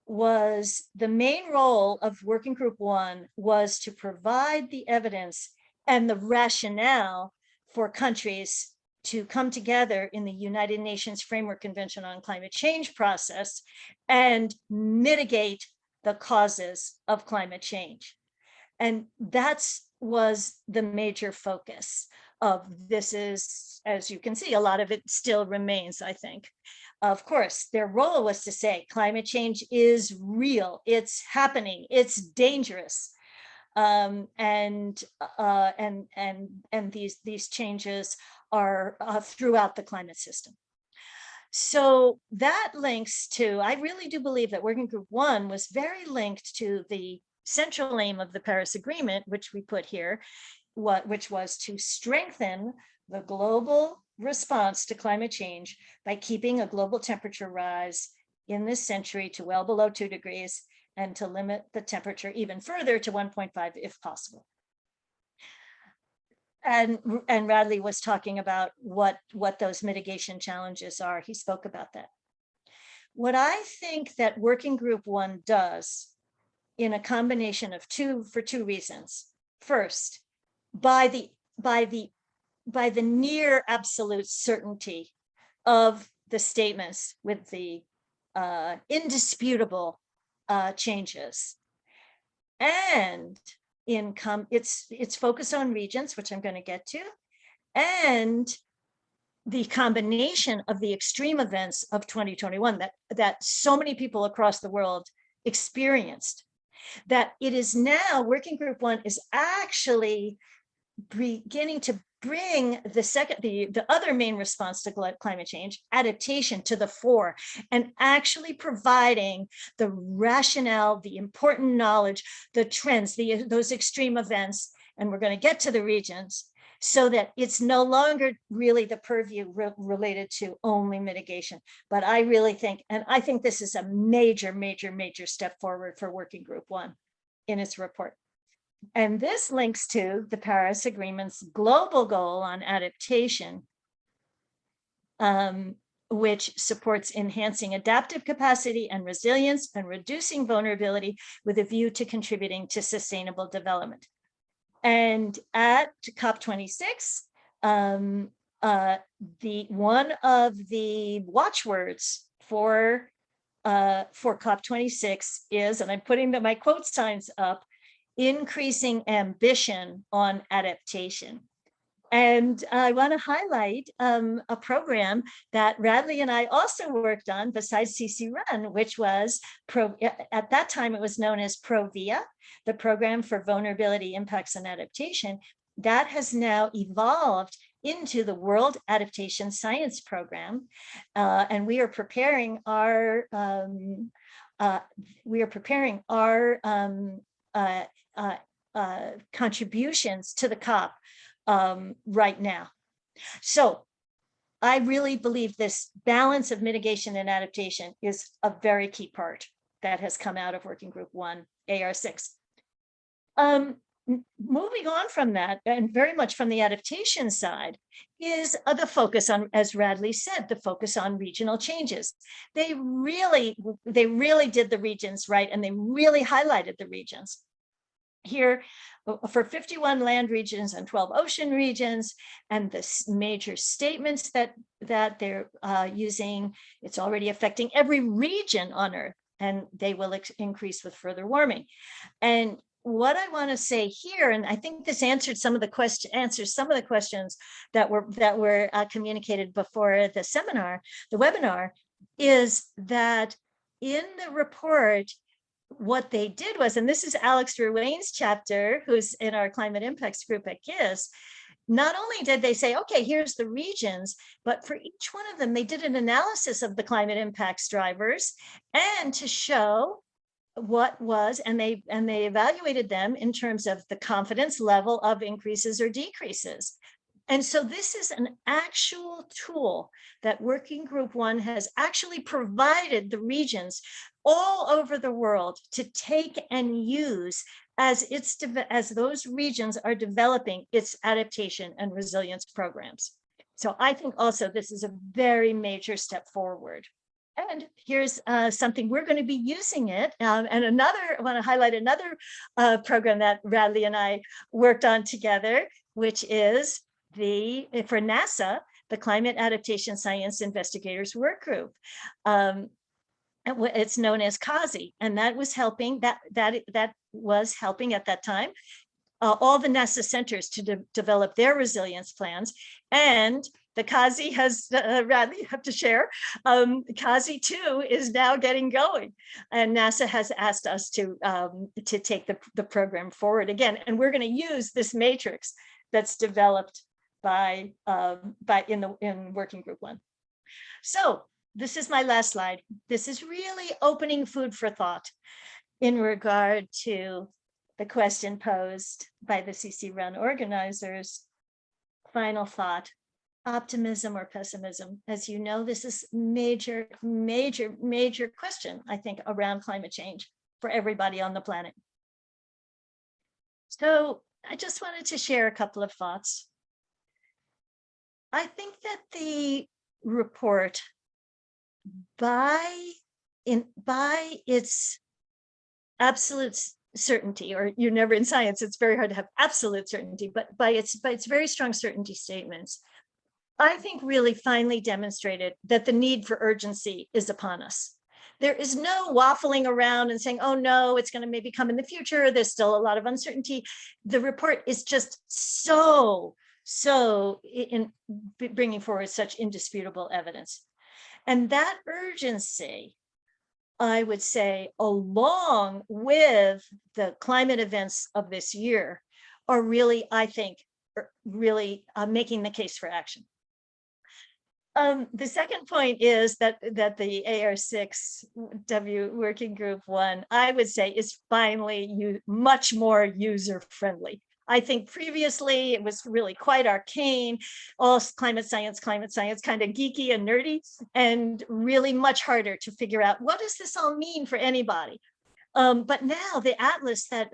was the main role of Working Group 1 was to provide the evidence and the rationale for countries to come together in the United Nations Framework Convention on Climate Change process and mitigate the causes of climate change. And that was the major focus of this. Is, as you can see, a lot of it still remains, I think. Of course, their role was to say climate change is real, it's happening, it's dangerous. And these changes are throughout the climate system. So that links to, I really do believe that Working Group 1 was very linked to the central aim of the Paris Agreement, which we put here, which was to strengthen the global response to climate change by keeping a global temperature rise in this century to well below 2 degrees and to limit the temperature even further to 1.5 if possible. And Radley was talking about what those mitigation challenges are. He spoke about that. What I think that Working Group 1 does in a combination of for two reasons. First, by the near absolute certainty of the statements with the indisputable changes, and its focus on regions, which I'm going to get to, and the combination of the extreme events of 2021 that so many people across the world experienced, that it is now Working Group 1 is actually beginning to bring the other main response to climate change, adaptation, to the fore, and actually providing the rationale, the important knowledge, the trends, those extreme events, and we're going to get to the regions, so that it's no longer really the purview related to only mitigation. But I really think, and I think this is a major, major, major step forward for Working Group 1 in its report. And this links to the Paris Agreement's global goal on adaptation, which supports enhancing adaptive capacity and resilience and reducing vulnerability with a view to contributing to sustainable development. And at COP26, one of the watchwords for COP26 is, and I'm putting my quote signs up, increasing ambition on adaptation. And I want to highlight a program that Radley and I also worked on besides CCRUN, which was, at that time it was known as ProVIA, the Program for Vulnerability, Impacts, and Adaptation. That has now evolved into the World Adaptation Science Program, and we are preparing our contributions to the COP right now. So I really believe this balance of mitigation and adaptation is a very key part that has come out of Working Group 1, AR6. Moving on from that, and very much from the adaptation side, is the focus on, as Radley said, the focus on regional changes. They really did the regions right, and they really highlighted the regions. Here, for 51 land regions and 12 ocean regions, and the major statements that they're using, it's already affecting every region on Earth, and they will increase with further warming. And what I want to say here, and I think this answers some of the questions that were communicated before the webinar, is that in the report, what they did was, and this is Alex Ruane's chapter, who's in our climate impacts group at GISS, not only did they say, okay, here's the regions, but for each one of them, they did an analysis of the climate impacts drivers and to show what was, and they evaluated them in terms of the confidence level of increases or decreases. And so this is an actual tool that Working Group 1 has actually provided the regions all over the world to take and use as those regions are developing its adaptation and resilience programs. So I think also this is a very major step forward. And here's something we're going to be using it. And I want to highlight another program that Radley and I worked on together, which is for NASA, the Climate Adaptation Science Investigators Work Group. It's known as CASI, and that was helping at that time all the NASA centers to develop their resilience plans. And the CASI has, Radley, you have to share, CASI 2 is now getting going. And NASA has asked us to take the program forward again. And we're going to use this matrix that's developed in Working Group 1. So this is my last slide. This is really opening food for thought in regard to the question posed by the CCRUN organizers. Final thought, optimism or pessimism. As you know, this is major question, I think, around climate change for everybody on the planet. So I just wanted to share a couple of thoughts. I think that the report, by its absolute certainty, or you're never in science, it's very hard to have absolute certainty, but by its very strong certainty statements, I think really finally demonstrated that the need for urgency is upon us. There is no waffling around and saying, oh no, it's going to maybe come in the future. There's still a lot of uncertainty. The report is just so in bringing forward such indisputable evidence. And that urgency, I would say, along with the climate events of this year, are really, I think, making the case for action. The second point is that the AR6W Working Group 1, I would say, is finally much more user-friendly. I think previously it was really quite arcane, all climate science kind of geeky and nerdy, and really much harder to figure out what does this all mean for anybody. But now the atlas that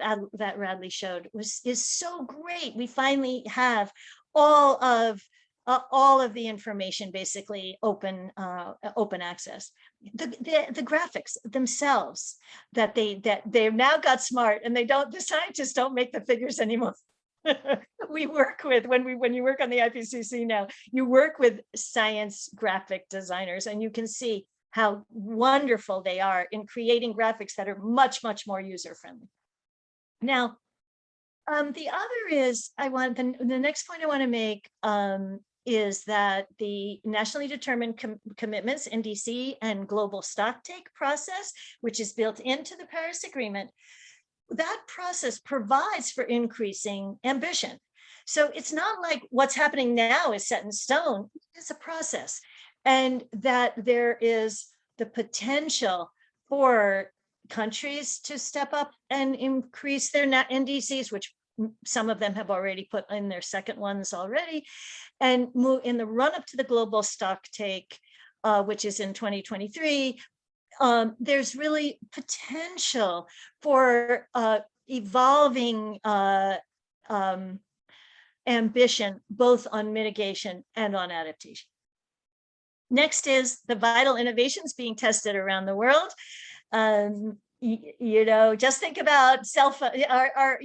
Radley showed is so great. We finally have all of the information basically open access. The graphics themselves that they've now got smart, and the scientists don't make the figures anymore. We work with, when you work on the IPCC now, you work with science graphic designers, and you can see how wonderful they are in creating graphics that are much more user friendly. Now, the other is the next point I want to make is that the nationally determined commitments, NDC, and global stocktake process, which is built into the Paris Agreement, that process provides for increasing ambition. So it's not like what's happening now is set in stone. It's a process, and that there is the potential for countries to step up and increase their NDCs, which some of them have already put in their second ones already, and move in the run up to the global stock take, which is in 2023. There's really potential for evolving ambition, both on mitigation and on adaptation. Next is the vital innovations being tested around the world. You know, just think about our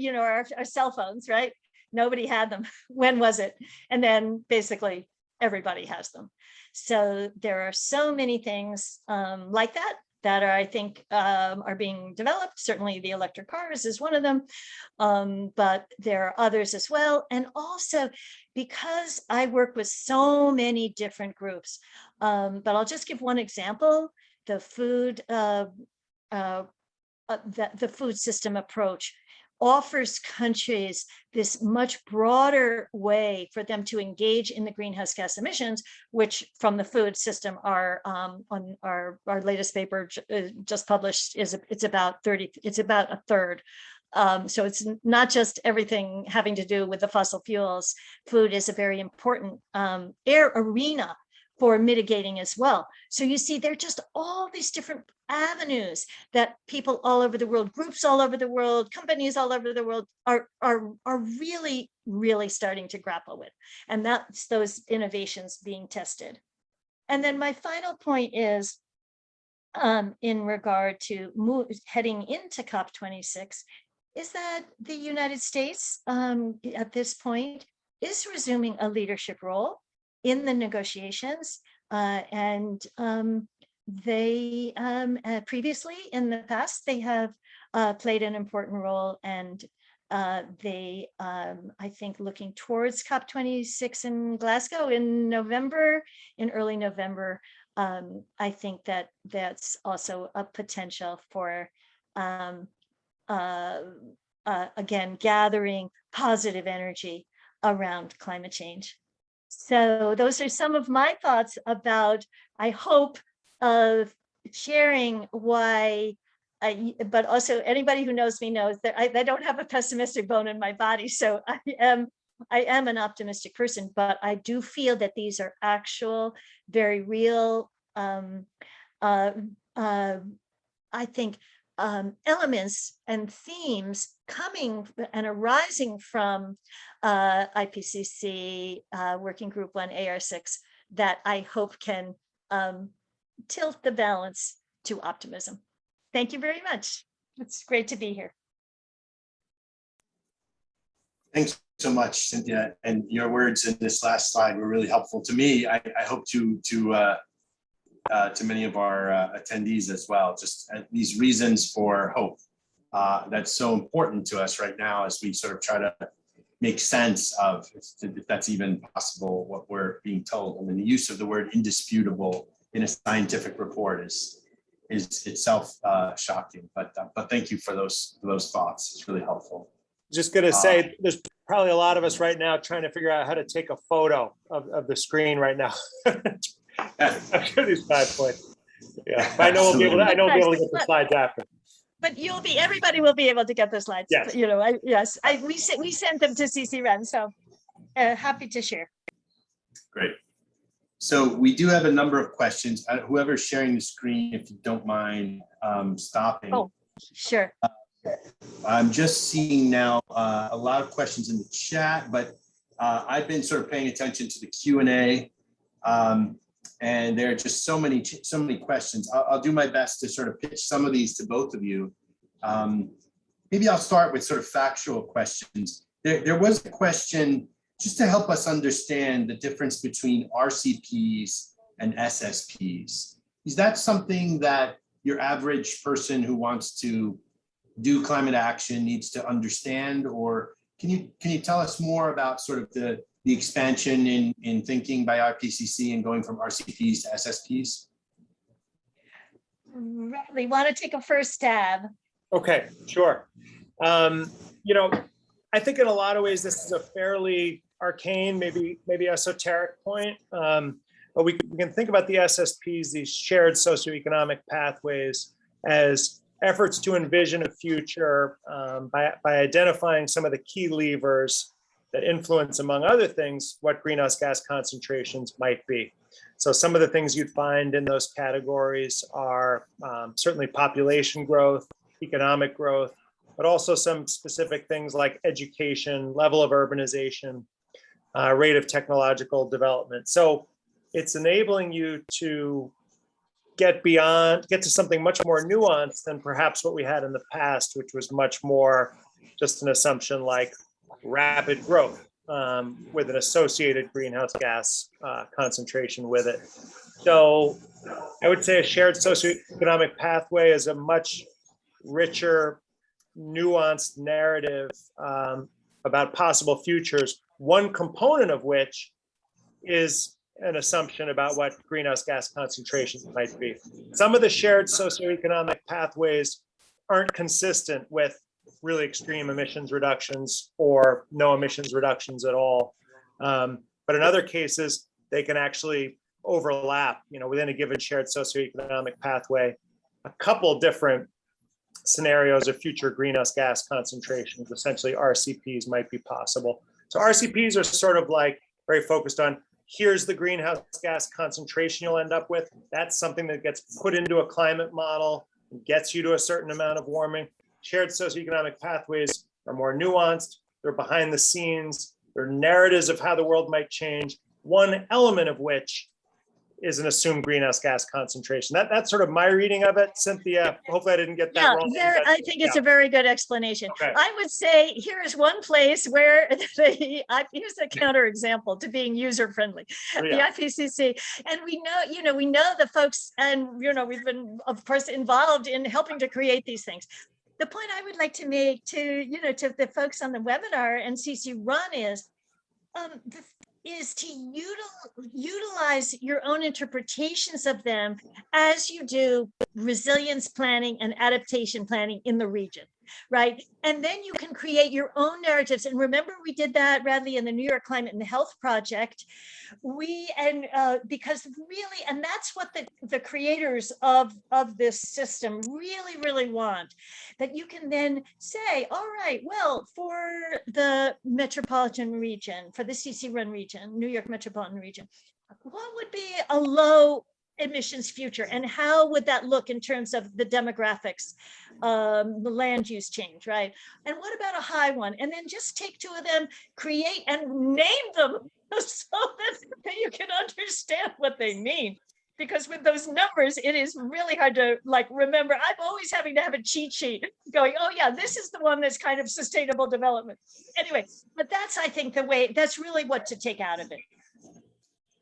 cell phones, right? Nobody had them. When was it? And then basically everybody has them. So there are so many things like that are, I think, are being developed. Certainly the electric cars is one of them, but there are others as well. And also because I work with so many different groups, but I'll just give one example. The food the food system approach offers countries this much broader way for them to engage in the greenhouse gas emissions, which from the food system are on our latest paper just published it's about a third. So it's not just everything having to do with the fossil fuels. Food is a very important arena for mitigating as well. So you see, there are just all these different avenues that people all over the world, groups all over the world, companies all over the world are really, really starting to grapple with. And that's those innovations being tested. And then my final point is in regard to heading into COP26 is that the United States at this point is resuming a leadership role in the negotiations, and they previously in the past they have played an important role, and they I think looking towards COP26 in Glasgow in early November, I think that that's also a potential for again gathering positive energy around climate change. So those are some of my thoughts about, I hope, of sharing why, but also anybody who knows me knows that I don't have a pessimistic bone in my body. So I am an optimistic person, but I do feel that these are actual, very real, I think, elements and themes coming and arising from IPCC Working Group 1 AR6 that I hope can tilt the balance to optimism. Thank you very much. It's great to be here. Thanks so much, Cynthia. And your words in this last slide were really helpful to me. I hope to many of our attendees as well, just these reasons for hope. That's so important to us right now as we sort of try to make sense of, if that's even possible, what we're being told. I mean, the use of the word indisputable in a scientific report is itself shocking, but thank you for those thoughts. It's really helpful. Just gonna say, there's probably a lot of us right now trying to figure out how to take a photo of the screen right now. After these 5 points. Yeah, I know we'll be able to, get the slides after. But everybody will be able to get the slides. Yes. You know, we sent them to CCRUN, so happy to share. Great. So we do have a number of questions. Whoever's sharing the screen, if you don't mind stopping. Oh, sure. I'm just seeing now a lot of questions in the chat, but I've been sort of paying attention to the Q&A. And there are just so many questions. I'll do my best to sort of pitch some of these to both of you. Maybe I'll start with sort of factual questions. There was a question just to help us understand the difference between RCPs and SSPs. Is that something that your average person who wants to do climate action needs to understand? Or can you tell us more about sort of the expansion in thinking by IPCC and going from RCPs to SSPs? Radley, want to take a first stab? Okay, sure. You know, I think in a lot of ways, this is a fairly arcane, maybe esoteric point. But we can think about the SSPs, these shared socioeconomic pathways, as efforts to envision a future by identifying some of the key levers that influence, among other things, what greenhouse gas concentrations might be. So some of the things you'd find in those categories are certainly population growth, economic growth, but also some specific things like education, level of urbanization, rate of technological development. So it's enabling you to get to something much more nuanced than perhaps what we had in the past, which was much more just an assumption like rapid growth with an associated greenhouse gas concentration with it. So I would say a shared socioeconomic pathway is a much richer, nuanced narrative about possible futures, one component of which is an assumption about what greenhouse gas concentrations might be. Some of the shared socioeconomic pathways aren't consistent with really extreme emissions reductions or no emissions reductions at all. But in other cases, they can actually overlap, within a given shared socioeconomic pathway, a couple different scenarios of future greenhouse gas concentrations, essentially RCPs might be possible. So RCPs are sort of like very focused on, here's the greenhouse gas concentration you'll end up with. That's something that gets put into a climate model, gets you to a certain amount of warming. Shared socioeconomic pathways are more nuanced. They're behind the scenes. They're narratives of how the world might change, one element of which is an assumed greenhouse gas concentration. That's sort of my reading of it. Cynthia, hopefully I didn't get that wrong. I think it's a very good explanation. Okay. I would say here is one place where here's a counterexample to being user-friendly. Yeah. The IPCC, and we know the folks, and we've been, of course, involved in helping to create these things. The point I would like to make to the folks on the webinar and CCRUN is to utilize your own interpretations of them as you do resilience planning and adaptation planning in the region, right? And then you can create your own narratives. And remember, we did that, Radley, in the New York Climate and Health Project. Because really, and that's what the creators of this system really want, that you can then say, all right, well, for the metropolitan region, for the CCRUN region, New York metropolitan region, what would be a low emissions future, and how would that look in terms of the demographics, the land use change, right? And what about a high one? And then just take two of them, create and name them so that you can understand what they mean. Because with those numbers, it is really hard to remember. I'm always having to have a cheat sheet going, oh yeah, this is the one that's kind of sustainable development. Anyway, but that's, I think, that's really what to take out of it.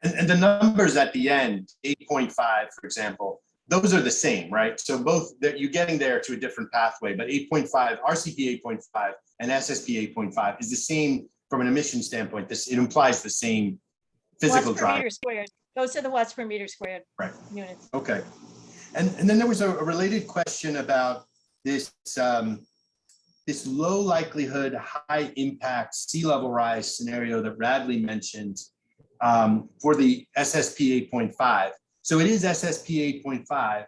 And the numbers at the end, 8.5, for example, those are the same, right? So both, you're getting there to a different pathway, but 8.5, RCP 8.5 and SSP 8.5 is the same from an emission standpoint. It implies the same physical watts per drive. meter squared. Those are the watts per meter squared units. Okay. And then there was a related question about this, this low likelihood, high impact sea level rise scenario that Radley mentioned for the SSP 8.5. So it is SSP 8.5,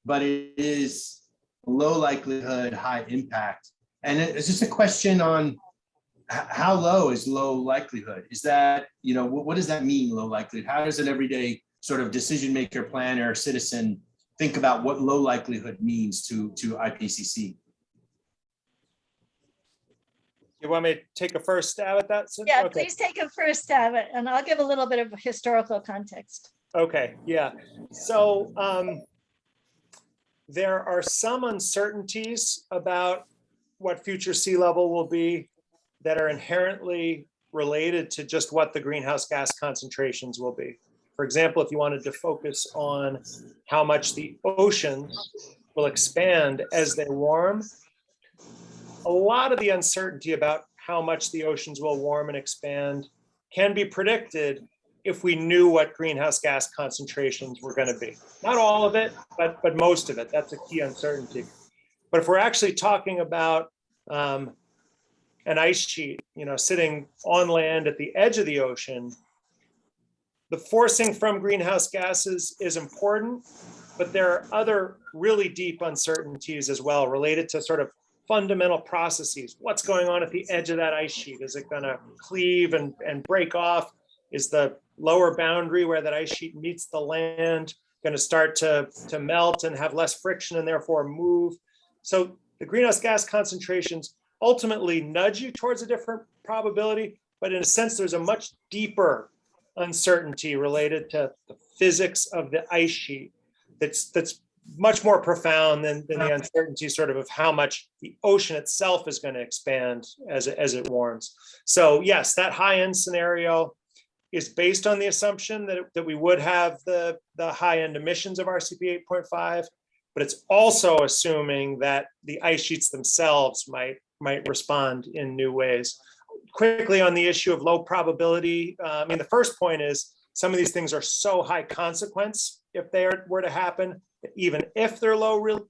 but it is low likelihood, high impact. And it's just a question on how low is low likelihood? Is that, what does that mean, low likelihood? How does an everyday sort of decision maker, planner, citizen think about what low likelihood means to IPCC? You want me to take a first stab at that? Cynthia? Yeah, Okay. please take a first stab at it, and I'll give a little bit of historical context. Okay, yeah. So there are some uncertainties about what future sea level will be that are inherently related to just what the greenhouse gas concentrations will be. For example, if you wanted to focus on how much the oceans will expand as they warm, a lot of the uncertainty about how much the oceans will warm and expand can be predicted if we knew what greenhouse gas concentrations were going to be. Not all of it, but most of it. That's a key uncertainty. But if we're actually talking about an ice sheet, sitting on land at the edge of the ocean, the forcing from greenhouse gases is important, but there are other really deep uncertainties as well related to sort of fundamental processes. What's going on at the edge of that ice sheet? Is it going to cleave and break off? Is the lower boundary where that ice sheet meets the land going to start to melt and have less friction and therefore move? So the greenhouse gas concentrations ultimately nudge you towards a different probability, but in a sense, there's a much deeper uncertainty related to the physics of the ice sheet that's much more profound than the uncertainty sort of how much the ocean itself is going to expand as it warms. So yes, that high end scenario is based on the assumption that we would have the high end emissions of RCP 8.5, but it's also assuming that the ice sheets themselves might respond in new ways. Quickly on the issue of low probability, the first point is some of these things are so high consequence if they were to happen, that even if they're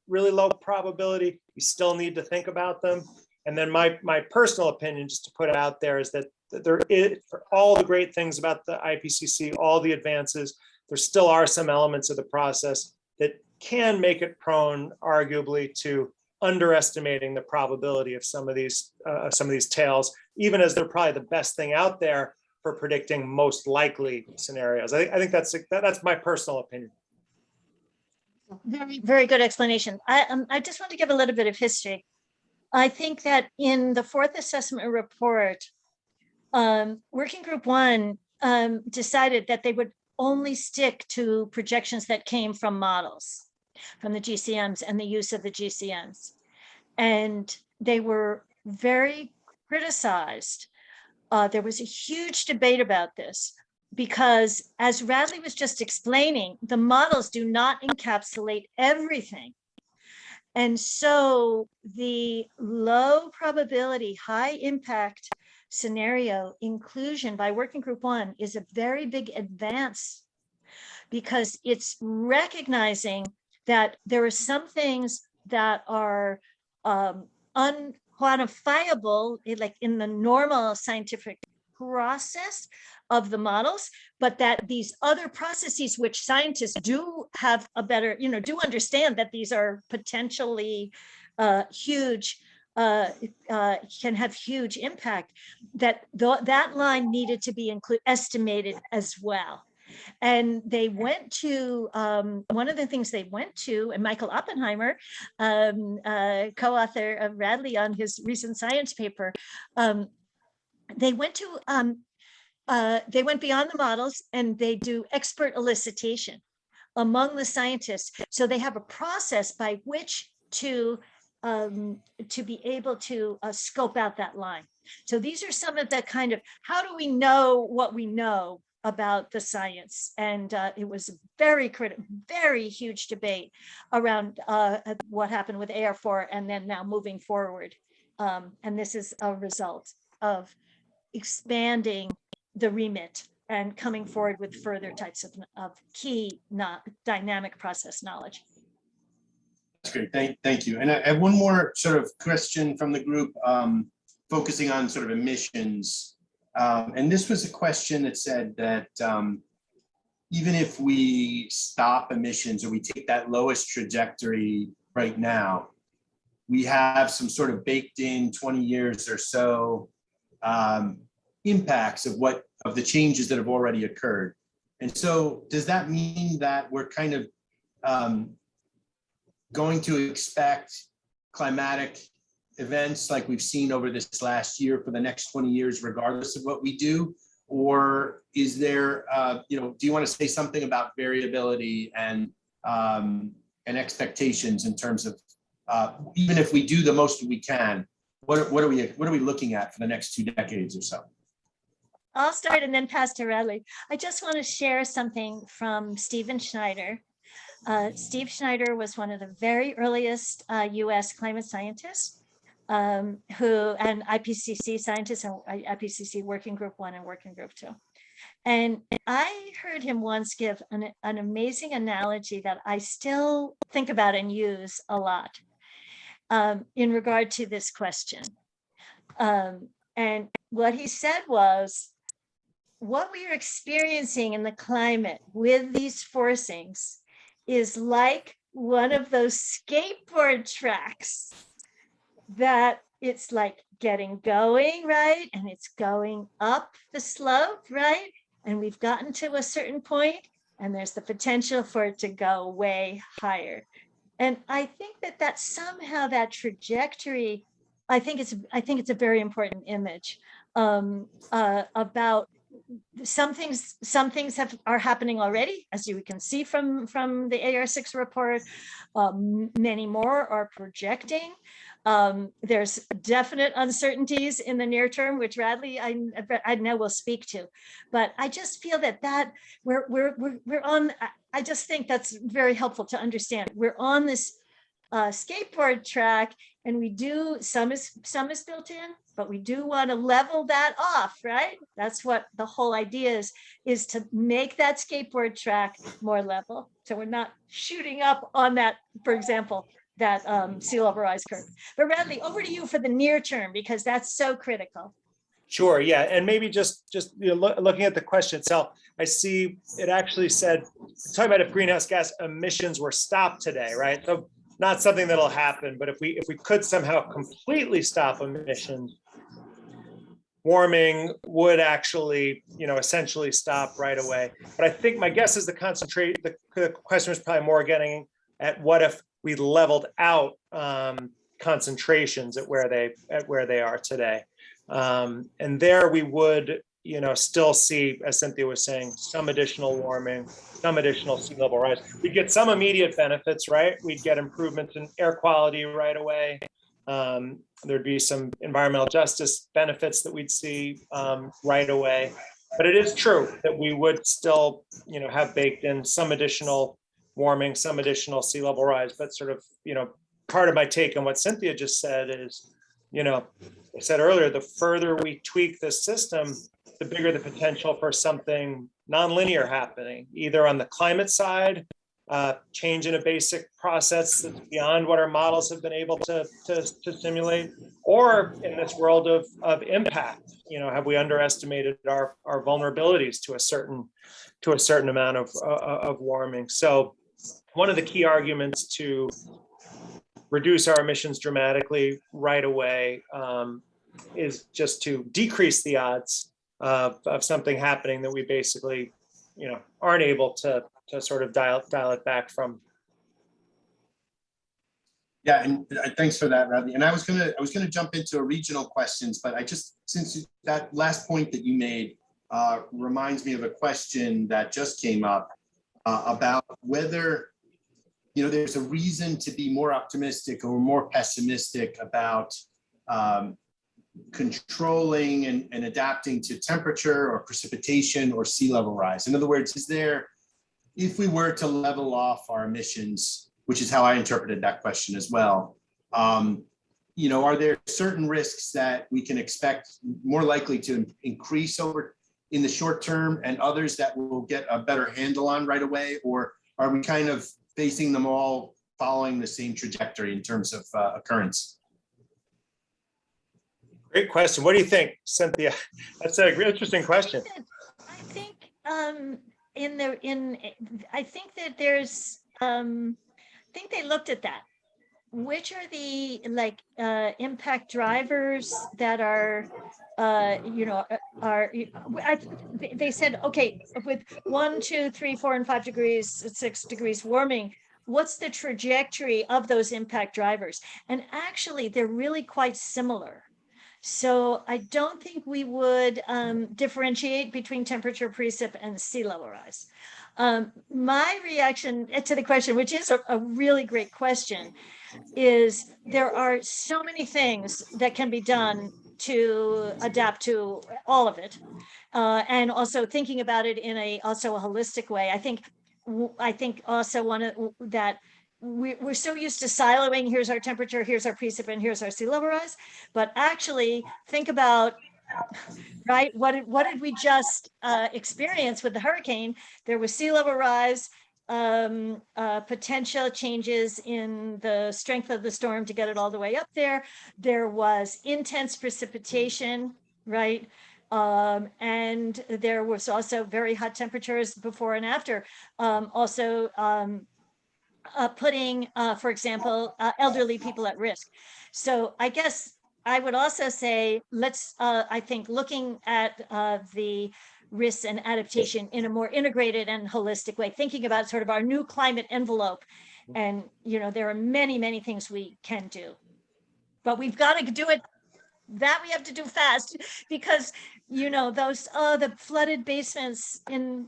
really low probability, you still need to think about them. And then my personal opinion, just to put it out there, is that there is, for all the great things about the IPCC, all the advances, there still are some elements of the process that can make it prone, arguably, to underestimating the probability of some of these tails, even as they're probably the best thing out there for predicting most likely scenarios. I think that's my personal opinion. Very, very good explanation. I just want to give a little bit of history. I think that in the fourth assessment report, Working Group 1 decided that they would only stick to projections that came from models, from the GCMs and the use of the GCMs. And they were very criticized. There was a huge debate about this because, as Radley was just explaining, the models do not encapsulate everything. And so the low probability, high impact scenario inclusion by Working Group 1 is a very big advance because it's recognizing that there are some things that are unquantifiable, like in the normal scientific process of the models, but that these other processes, which scientists do have a better, do understand that these are potentially huge, can have huge impact, that that line needed to be estimated as well. And they went to, one of the things they went to, and Michael Oppenheimer, co-author of Radley on his recent science paper, they went beyond the models and they do expert elicitation among the scientists. So they have a process by which to be able to scope out that line. So these are some of the kind of, how do we know what we know about the science? And it was a very huge debate around what happened with AR4 and then now moving forward. And this is a result of expanding the remit and coming forward with further types of key dynamic process knowledge. That's great. Thank you. And I have one more sort of question from the group, focusing on sort of emissions. And this was a question that said that even if we stop emissions or we take that lowest trajectory right now, we have some sort of baked in 20 years or so impacts of the changes that have already occurred. And so does that mean that we're kind of going to expect climatic events like we've seen over this last year for the next 20 years, regardless of what we do? Or is there, do you want to say something about variability and expectations in terms of even if we do the most we can, what are we looking at for the next 2 decades or so? I'll start and then pass to Radley. I just want to share something from Stephen Schneider. Steve Schneider was one of the very earliest US climate scientists and IPCC scientists and IPCC Working Group 1 and Working Group 2. And I heard him once give an amazing analogy that I still think about and use a lot in regard to this question. And what he said was, what we are experiencing in the climate with these forcings is like one of those skateboard tracks that it's like getting going, right? And it's going up the slope, right? And we've gotten to a certain point, and there's the potential for it to go way higher. And I think that somehow that trajectory, I think it's a very important image about some things are happening already, as you can see from the AR6 report. Many more are projecting. There's definite uncertainties in the near term, which Radley I know will speak to, but I just feel that we're on. I just think that's very helpful to understand. We're on this skateboard track, and we do some is built in, but we do want to level that off, right? That's what the whole idea is to make that skateboard track more level, so we're not shooting up on that, for example, that sea level rise curve. But Radley, over to you for the near term, because that's so critical. Sure, yeah, and maybe just looking at the question itself, I see it actually said, talking about if greenhouse gas emissions were stopped today, right? So not something that'll happen, but if we could somehow completely stop emissions, warming would actually, essentially stop right away. But I think my guess is the question was probably more getting at what if we leveled out concentrations at where they are today. And there we would, still see, as Cynthia was saying, some additional warming, some additional sea level rise. We'd get some immediate benefits, right? We'd get improvements in air quality right away. There'd be some environmental justice benefits that we'd see right away. But it is true that we would still, have baked in some additional warming, some additional sea level rise. But sort of, part of my take on what Cynthia just said is, I said earlier, the further we tweak this system, the bigger the potential for something nonlinear happening, either on the climate side, change in a basic process that's beyond what our models have been able to simulate, or in this world of impact. Have we underestimated our vulnerabilities to a certain amount of warming? So one of the key arguments to reduce our emissions dramatically right away is just to decrease the odds of something happening that we basically, aren't able to sort of dial it back from. Yeah, and thanks for that, Radley. And I was gonna jump into regional questions, but since that last point that you made reminds me of a question that just came up about whether there's a reason to be more optimistic or more pessimistic about controlling and adapting to temperature or precipitation or sea level rise. In other words, if we were to level off our emissions, which is how I interpreted that question as well, are there certain risks that we can expect more likely to increase in the short term, and others that we'll get a better handle on right away? Or are we kind of facing them all following the same trajectory in terms of occurrence? Great question. What do you think, Cynthia? That's a really interesting question. I think I think that there's I think they looked at that. Which are the impact drivers that are they said, okay, with 1, 2, 3, 4, and 5 degrees, 6 degrees warming, what's the trajectory of those impact drivers? And actually, they're really quite similar. So I don't think we would differentiate between temperature, precip, and sea level rise. My reaction to the question, which is a really great question, is there are so many things that can be done to adapt to all of it, and also thinking about it in a holistic way. I think also that we're so used to siloing, here's our temperature, here's our precip, and here's our sea level rise, but actually think about, right, what did we just experience with the hurricane? There was sea level rise, potential changes in the strength of the storm to get it all the way up there. There was intense precipitation, right? And there was also very hot temperatures before and after. Also putting, for example, elderly people at risk. So I guess I would also say, let's, I think, looking at the risks and adaptation in a more integrated and holistic way, thinking about sort of our new climate envelope. And, you know, there are many, many things we can do, but we've got to do it. That we have to do fast, because, you know, those, the flooded basements in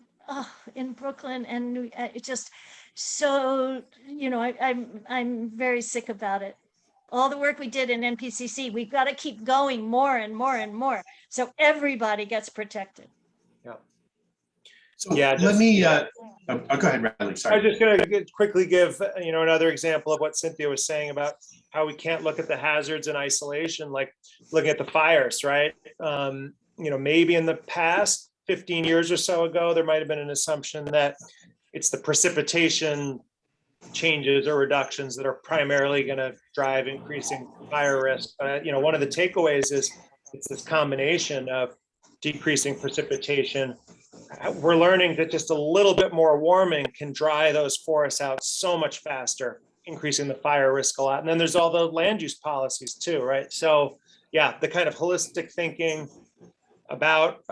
Brooklyn, and it just, so, you know, I'm very sick about it. All the work we did in NPCC, we've got to keep going more and more and more, so everybody gets protected. So Yeah, let just- me, go ahead, Radley, I was sorry. just going to quickly give, you know, another example of what Cynthia was saying about how we can't look at the hazards in isolation, like looking at the fires, right? You know, maybe in the past 15 years or so ago, there might have been an assumption that it's the precipitation changes or reductions that are primarily going to drive increasing fire risk. But, you know, one of the takeaways is it's this combination of decreasing precipitation. We're learning that just a little bit more warming can dry those forests out so much faster, increasing the fire risk a lot. And then there's all the land use policies too, right? So yeah, the kind of holistic thinking about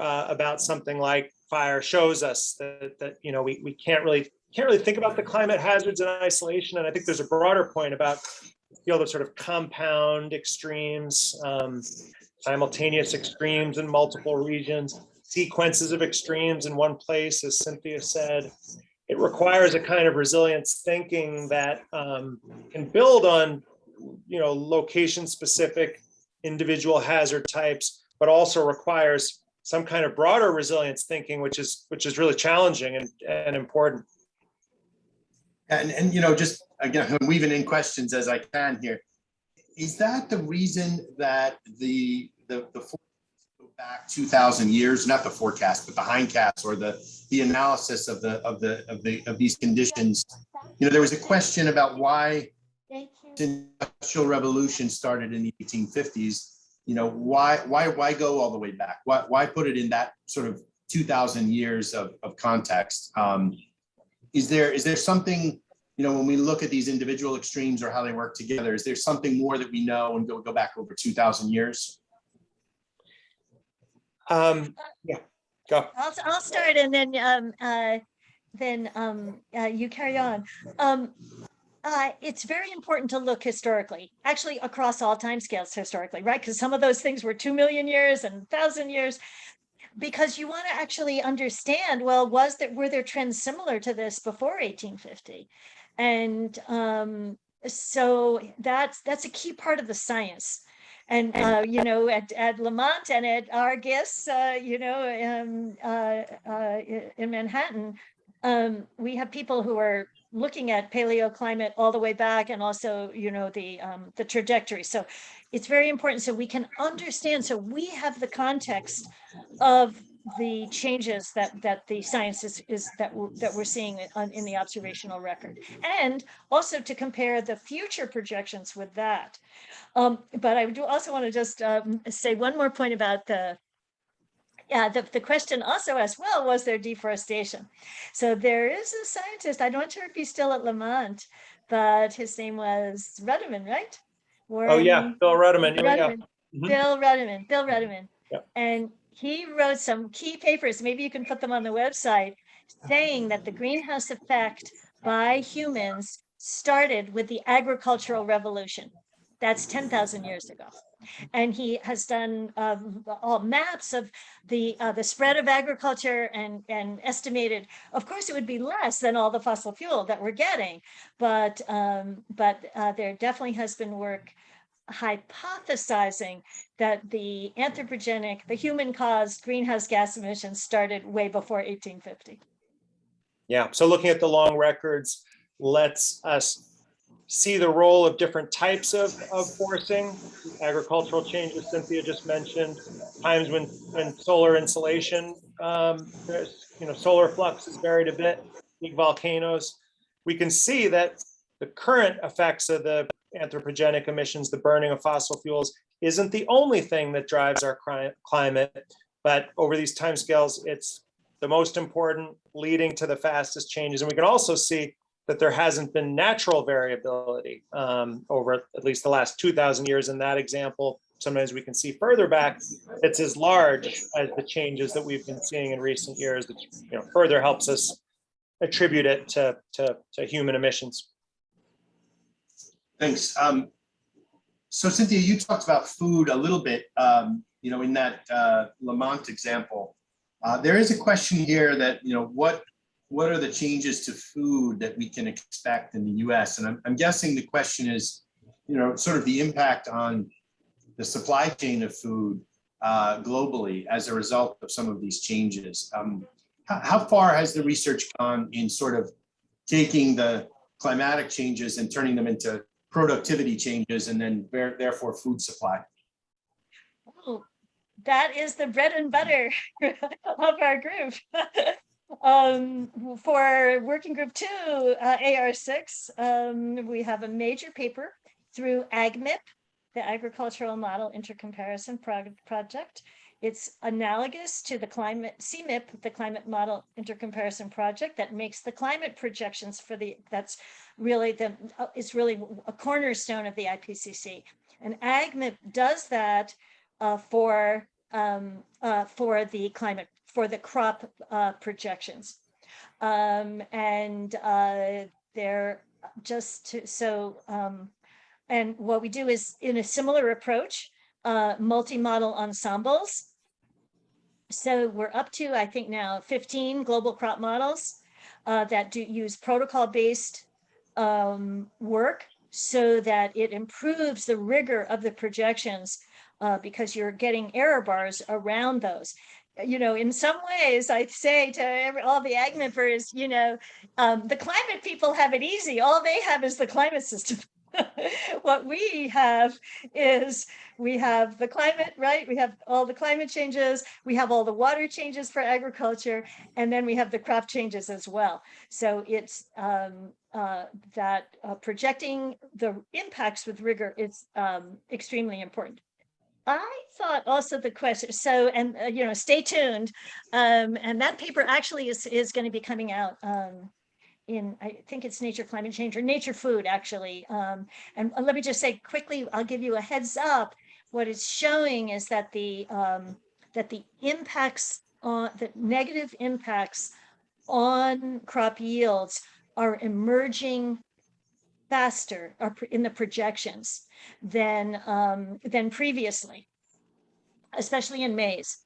something like fire shows us that you know, we can't really think about the climate hazards in isolation. And I think there's a broader point about the field of sort of compound extremes, simultaneous extremes in multiple regions, sequences of extremes in one place, as Cynthia said. It requires a kind of resilience thinking that can build on, you know, location-specific individual hazard types, but also requires some kind of broader resilience thinking, which is really challenging and important. And you know, just again, I'm weaving in questions as I can here. Is that the reason that the forecast go back 2,000 years, not the forecast, but the hindcast or the analysis of these conditions? You know, there was a question about why the Industrial Revolution started in the 1850s. You know, why go all the way back? Why put it in that sort of 2,000 years of context? Is there something, you know, when we look at these individual extremes or how they work together, is there something more that we know and go back over 2,000 years? Yeah, go. I'll start, and then you carry on. It's very important to look historically, actually across all time scales historically, right? Because some of those things were 2 million years and 1,000 years, because you want to actually understand, well, were there trends similar to this before 1850? And so that's a key part of the science. And you know, at Lamont and at our GISS, you know, in Manhattan, we have people who are looking at paleoclimate all the way back, and also, you know, the trajectory. So it's very important, so we can understand, so we have the context of the changes that the science that we're seeing in the observational record, and also to compare the future projections with that. But I do also want to just say one more point about the question also as well, was there deforestation? So there is a scientist, I'm not sure if he's still at Lamont, but his name was Rudiman, right? Oh yeah, Bill Rudiman. Rudiman. Yeah. Bill Rudiman. Yep. And he wrote some key papers, maybe you can put them on the website, saying that the greenhouse effect by humans started with the agricultural revolution. That's 10,000 years ago. And he has done all maps of the spread of agriculture, and estimated, of course, it would be less than all the fossil fuel that we're getting, but there definitely has been work hypothesizing that the anthropogenic, the human-caused greenhouse gas emissions started way before 1850. Yeah, so looking at the long records lets us see the role of different types of forcing, agricultural changes Cynthia just mentioned, times when solar insolation, you know, solar flux is varied a bit, big volcanoes, we can see that the current effects of the anthropogenic emissions, the burning of fossil fuels, isn't the only thing that drives our climate, but over these timescales, it's the most important, leading to the fastest changes. And we can also see that there hasn't been natural variability over at least the last 2,000 years. In that example, sometimes we can see further back, it's as large as the changes that we've been seeing in recent years, that further helps us attribute it to human emissions. Thanks. So Cynthia, you talked about food a little bit, in that Lamont example. There is a question here that, what are the changes to food that we can expect in the US? And I'm guessing the question is, sort of the impact on the supply chain of food globally as a result of some of these changes. How far has the research gone in sort of taking the climatic changes and turning them into productivity changes and then therefore food supply? Oh, that is the bread and butter of our group. For working group 2, AR6, we have a major paper through AgMIP, the Agricultural Model Intercomparison Project. It's analogous to the CMIP, the Climate Model Intercomparison Project, that makes the climate projections for that's really it's really a cornerstone of the IPCC. And AgMIP does that for the crop projections. They're just and what we do is, in a similar approach, multi-model ensembles. So we're up to, I think now, 15 global crop models that do use protocol-based work, so that it improves the rigor of the projections, because you're getting error bars around those. In some ways, I say to all the AgMIPers, the climate people have it easy. All they have is the climate system. What we have is, we have the climate, right? We have all the climate changes, we have all the water changes for agriculture, and then we have the crop changes as well. So it's projecting the impacts with rigor is extremely important. I thought also the question, stay tuned. And that paper actually is going to be coming out in, I think it's Nature Climate Change or Nature Food, actually. And let me just say quickly, I'll give you a heads up. What it's showing is that the impacts on the negative impacts on crop yields are emerging faster in the projections than previously, especially in maize.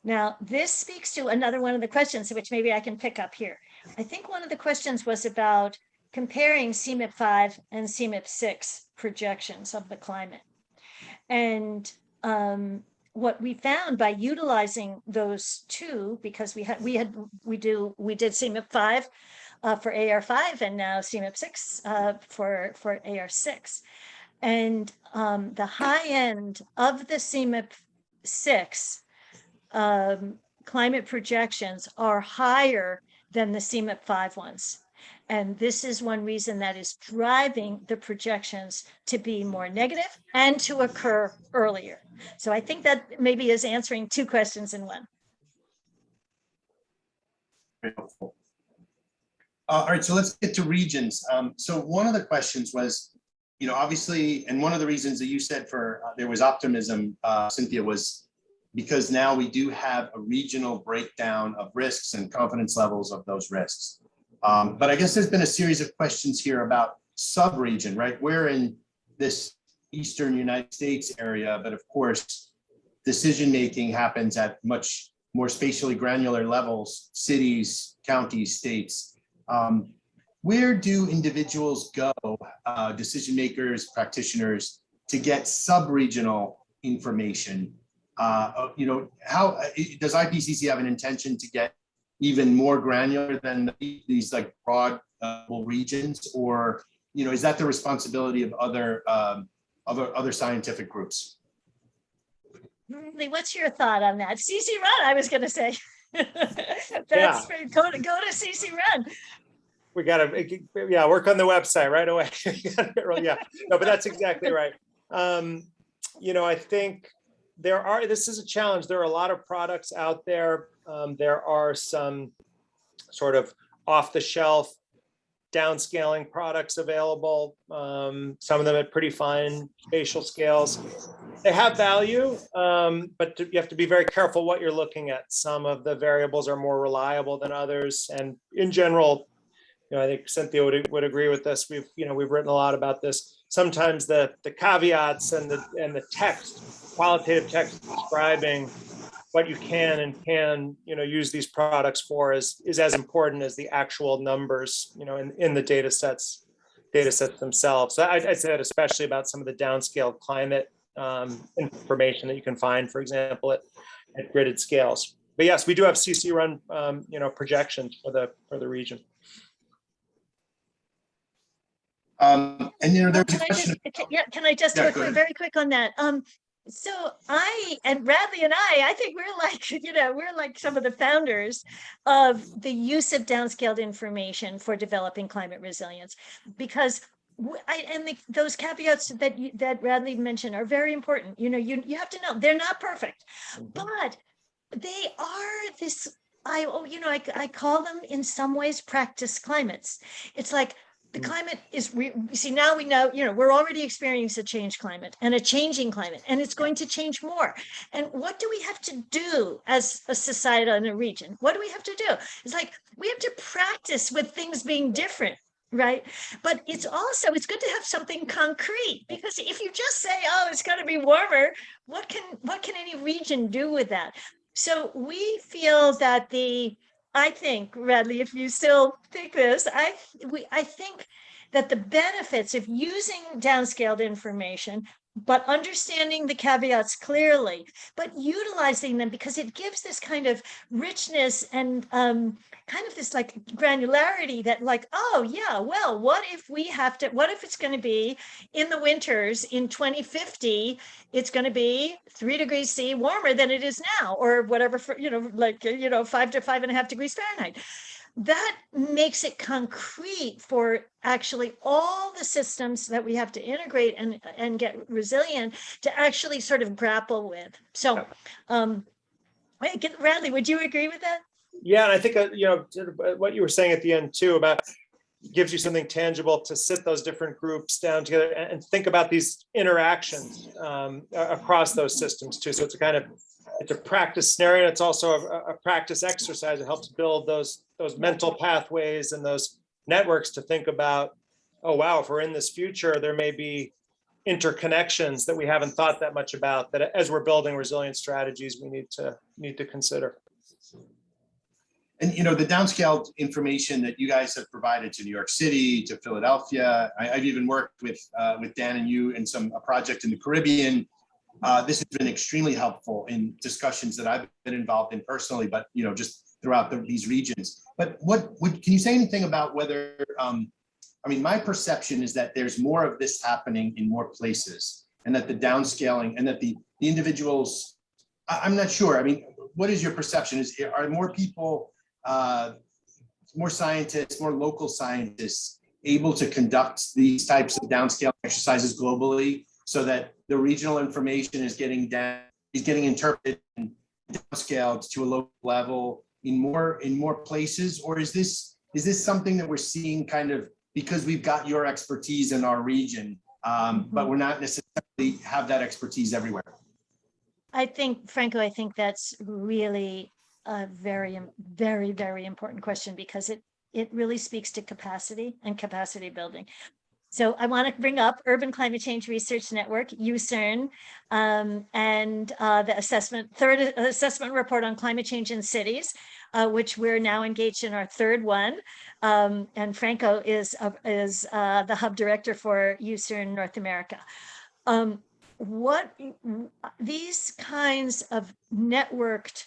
Now, this speaks to another one of the questions, which maybe I can pick up here. I think one of the questions was about comparing CMIP 5 and CMIP 6 projections of the climate. And what we found by utilizing those two, because we did CMIP 5 for AR5, and now CMIP 6 for AR6. And the high end of the CMIP 6 climate projections are higher than the CMIP 5 ones. And this is one reason that is driving the projections to be more negative and to occur earlier. So I think that maybe is answering two questions in one. Very helpful. All right, so let's get to regions. So one of the questions was, obviously, and one of the reasons that you said there was optimism, Cynthia, was because now we do have a regional breakdown of risks and confidence levels of those risks. But I guess there's been a series of questions here about sub-region, right? We're in this Eastern United States area, but of course, decision-making happens at much more spatially granular levels, cities, counties, states. Where do individuals go, decision makers, practitioners, to get sub-regional information? How does IPCC have an intention to get even more granular than these like broad regions, or is that the responsibility of other scientific groups? What's your thought on that? CCRUN, I was going to say. Go to CCRUN. we gotta, yeah, work on the website right away. Yeah, no, but that's exactly right. I think this is a challenge. There are a lot of products out there. There are some sort of off-the-shelf downscaling products available. Some of them at pretty fine spatial scales. They have value, but you have to be very careful what you're looking at. Some of the variables are more reliable than others. And in general, I think Cynthia would agree with this. We've written a lot about this. Sometimes the caveats and the text, qualitative text describing what you can and can use these products for is as important as the actual numbers in the data sets themselves. So I'd say that especially about some of the downscaled climate information that you can find, for example, at gridded scales. But yes, we do have CCRUN projections for the region. And there's a question. Can I just do a very quick on that? So Radley and I think we're like some of the founders of the use of downscaled information for developing climate resilience, because those caveats that Radley mentioned are very important. You have to know they're not perfect, but they are this. I call them in some ways practice climates. It's like the climate is, we see now we know, we're already experiencing a changing climate, and it's going to change more. And what do we have to do as a society in a region? What do we have to do? It's like we have to practice with things being different, right? But it's good to have something concrete, because if you just say, oh, it's going to be warmer, what can any region do with that? So we feel that I think, Radley, if you still think this, I think that the benefits of using downscaled information, but understanding the caveats clearly, but utilizing them, because it gives this kind of richness and kind of this like granularity that like, oh yeah, well, what if it's going to be in the winters in 2050, it's going to be 3 degrees C warmer than it is now, or whatever, 5 to 5.5 degrees Fahrenheit. That makes it concrete for actually all the systems that we have to integrate and get resilient to actually sort of grapple with. So, Radley, would you agree with that? Yeah, and I think what you were saying at the end too about gives you something tangible to sit those different groups down together and think about these interactions across those systems too. So it's a practice scenario. It's also a practice exercise. It helps build those mental pathways and those networks to think about, oh wow, if we're in this future, there may be interconnections that we haven't thought that much about, that as we're building resilient strategies, we need to consider. And the downscaled information that you guys have provided to New York City, to Philadelphia, I've even worked with Dan and you in a project in the Caribbean. This has been extremely helpful in discussions that I've been involved in personally, but just throughout these regions. But can you say anything about whether? My perception is that there's more of this happening in more places, and that the downscaling and that the individuals. I'm not sure. What is your perception? Are more people, more scientists, more local scientists able to conduct these types of downscaling exercises globally, so that the regional information is getting interpreted and downscaled to a local level in more places? Or is this something that we're seeing kind of because we've got your expertise in our region, but we're not necessarily have that expertise everywhere? I think, Franco, that's really a very, very, very important question, because it really speaks to capacity and capacity building. So I want to bring up Urban Climate Change Research Network, UCERN, and the third assessment report on climate change in cities, which we're now engaged in our third one. And Franco is the hub director for UCERN North America. What these kinds of networks,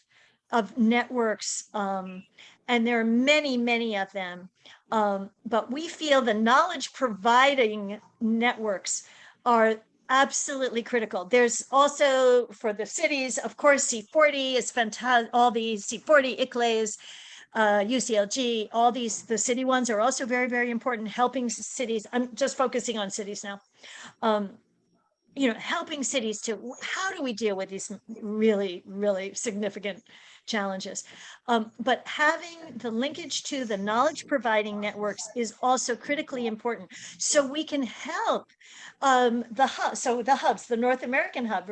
and there are many, many of them, but we feel the knowledge providing networks are absolutely critical. There's also, for the cities, of course, C40 is fantastic, all the C40 ICLEs, UCLG, all these, the city ones are also very, very important, helping cities. I'm just focusing on cities now. Helping cities to, how do we deal with these really, really significant challenges? But having the linkage to the knowledge providing networks is also critically important. So we can help the hub. So the hubs, the North American hub,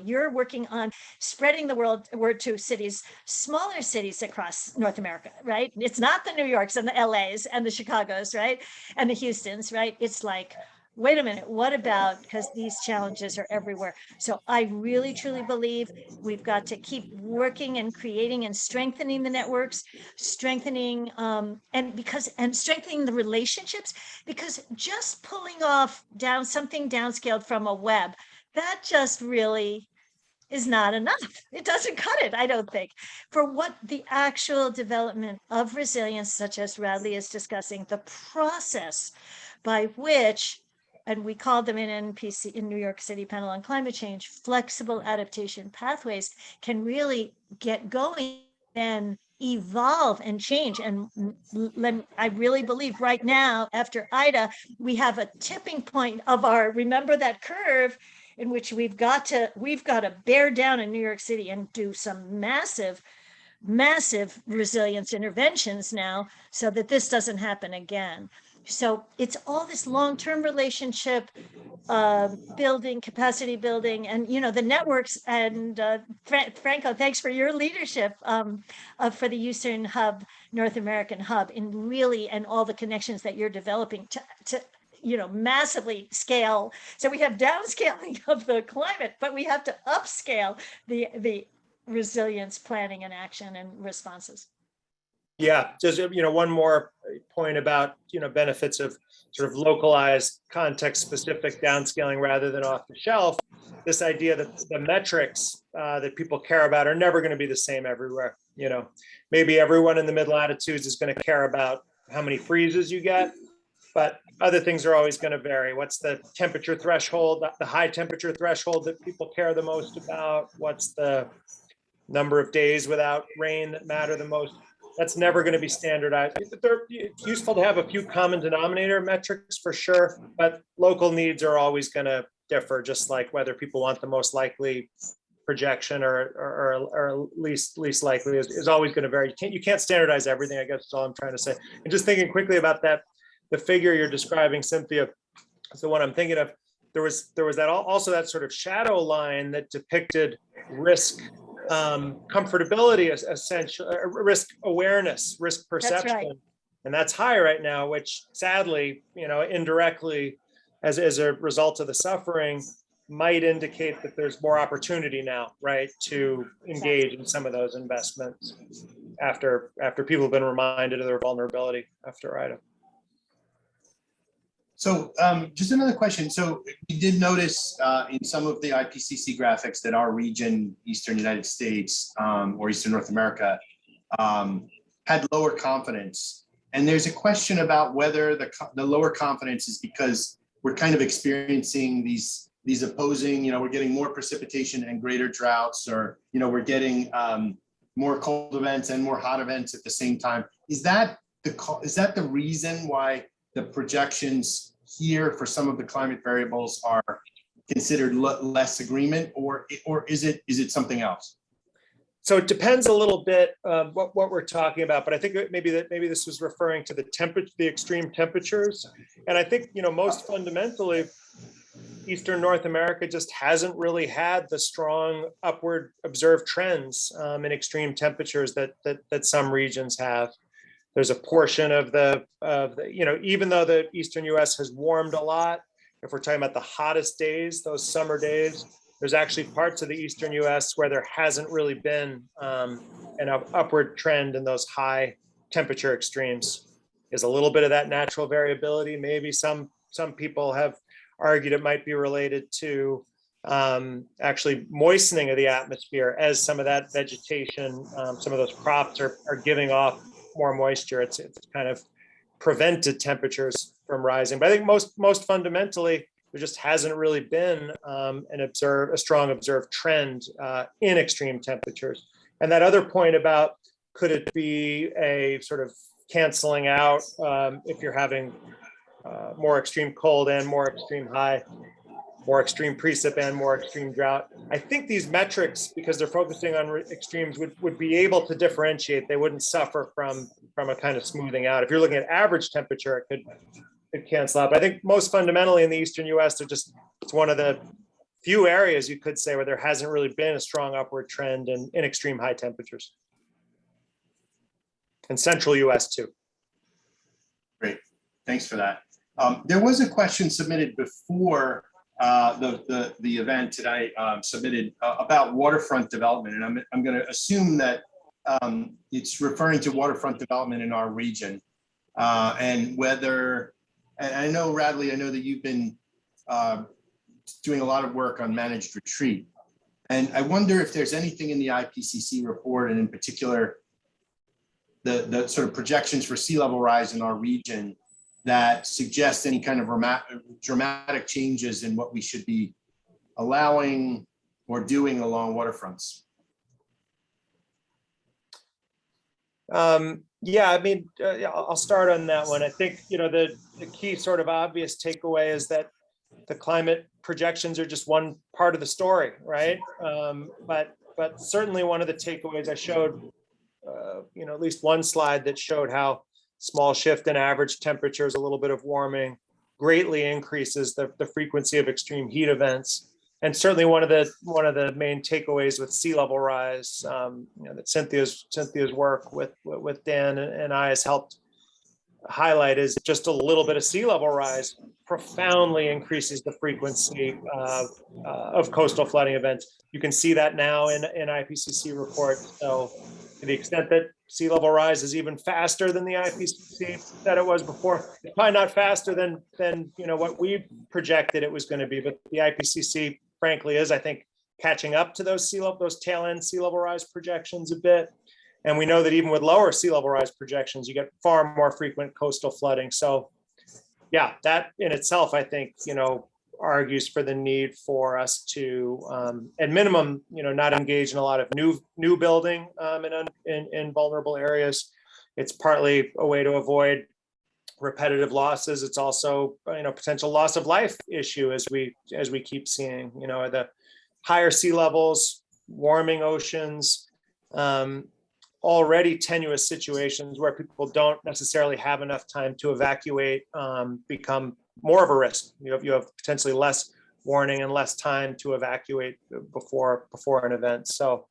you're working on spreading the word to cities, smaller cities across North America, right? It's not the New Yorks and the LAs and the Chicagos, right? And the Houstons, right? It's like, wait a minute, what about, because these challenges are everywhere. So I really, truly believe we've got to keep working and creating and strengthening the networks, strengthening and strengthening the relationships, because just pulling off something downscaled from a web, that just really is not enough. It doesn't cut it, I don't think, for what the actual development of resilience, such as Radley is discussing, the process by which, and we called them in NPC, in New York City Panel on Climate Change, flexible adaptation pathways, can really get going and evolve and change. And I really believe right now, after Ida, we have a tipping point of remember that curve in which we've got to bear down in New York City and do some massive resilience interventions now, so that this doesn't happen again. So it's all this long-term relationship building, capacity building, and the networks. And Franco, thanks for your leadership for the Eastern Hub, North American Hub, and all the connections that you're developing to massively scale. So we have downscaling of the climate, but we have to upscale the resilience planning and action and responses. Yeah, just one more point about benefits of sort of localized, context-specific downscaling rather than off the shelf. This idea that the metrics that people care about are never going to be the same everywhere. Maybe everyone in the mid latitudes is going to care about how many freezes you get, but other things are always going to vary. What's the temperature threshold, the high temperature threshold that people care the most about? What's the number of days without rain that matter the most? That's never going to be standardized. It's useful to have a few common denominator metrics for sure, but local needs are always going to differ, just like whether people want the most likely projection or least likely is always going to vary. You can't standardize everything, I guess is all I'm trying to say. And just thinking quickly about that, the figure you're describing, Cynthia, is the one I'm thinking of. There was that also that sort of shadow line that depicted risk comfortability, essentially risk awareness, risk perception. That's right. And that's high right now, which sadly, indirectly, as a result of the suffering, might indicate that there's more opportunity now, right, to engage in some of those investments after people have been reminded of their vulnerability after Ida. So just another question. So we did notice in some of the IPCC graphics that our region, Eastern United States or Eastern North America, had lower confidence. And there's a question about whether the lower confidence is because we're kind of experiencing these opposing, we're getting more precipitation and greater droughts, or, we're getting more cold events and more hot events at the same time. Is that the reason why the projections here for some of the climate variables are considered less agreement, or is it something else? So it depends a little bit what we're talking about, but I think maybe this was referring to the extreme temperatures, and I think most fundamentally, Eastern North America just hasn't really had the strong upward observed trends in extreme temperatures that some regions have. There's a portion of the even though the Eastern US has warmed a lot, if we're talking about the hottest days, those summer days, there's actually parts of the Eastern US where there hasn't really been an upward trend in those high temperature extremes. There's a little bit of that natural variability. Maybe some people have argued it might be related to actually moistening of the atmosphere as some of that vegetation, some of those crops are giving off more moisture. It's kind of prevented temperatures from rising. But I think most fundamentally, there just hasn't really been a strong observed trend in extreme temperatures. And that other point about, could it be a sort of canceling out if you're having more extreme cold and more extreme high, more extreme precip and more extreme drought. I think these metrics, because they're focusing on extremes, would be able to differentiate. They wouldn't suffer from a kind of smoothing out. If you're looking at average temperature, it could cancel out. But I think most fundamentally in the Eastern US, it's one of the few areas you could say where there hasn't really been a strong upward trend in extreme high temperatures. And Central US too. Great, thanks for that. There was a question submitted before the event today, submitted about waterfront development, and I'm going to assume that it's referring to waterfront development in our region, and whether, and I know, Radley, I know that you've been doing a lot of work on managed retreat, and I wonder if there's anything in the IPCC report, and in particular the sort of projections for sea level rise in our region, that suggest any kind of dramatic changes in what we should be allowing or doing along waterfronts. Yeah, I mean, I'll start on that one. I think, the key sort of obvious takeaway is that the climate projections are just one part of the story, right? But certainly one of the takeaways I showed, at least one slide that showed how small shift in average temperatures, a little bit of warming, greatly increases the frequency of extreme heat events. And certainly one of the main takeaways with sea level rise, that Cynthia's work with Dan and I has helped highlight, is just a little bit of sea level rise profoundly increases the frequency of coastal flooding events. You can see that now in IPCC reports. So to the extent that sea level rise is even faster than the IPCC said it was before, it's probably not faster than what we projected it was going to be, but the IPCC frankly is, I think, catching up to those tail end sea level rise projections a bit. And we know that even with lower sea level rise projections, you get far more frequent coastal flooding. So yeah, that in itself, I think, argues for the need for us to, at minimum, not engage in a lot of new building in vulnerable areas. It's partly a way to avoid repetitive losses. It's also, potential loss of life issue as we keep seeing, the higher sea levels, warming oceans, already tenuous situations where people don't necessarily have enough time to evacuate become more of a risk. You have potentially less warning and less time to evacuate before an event. So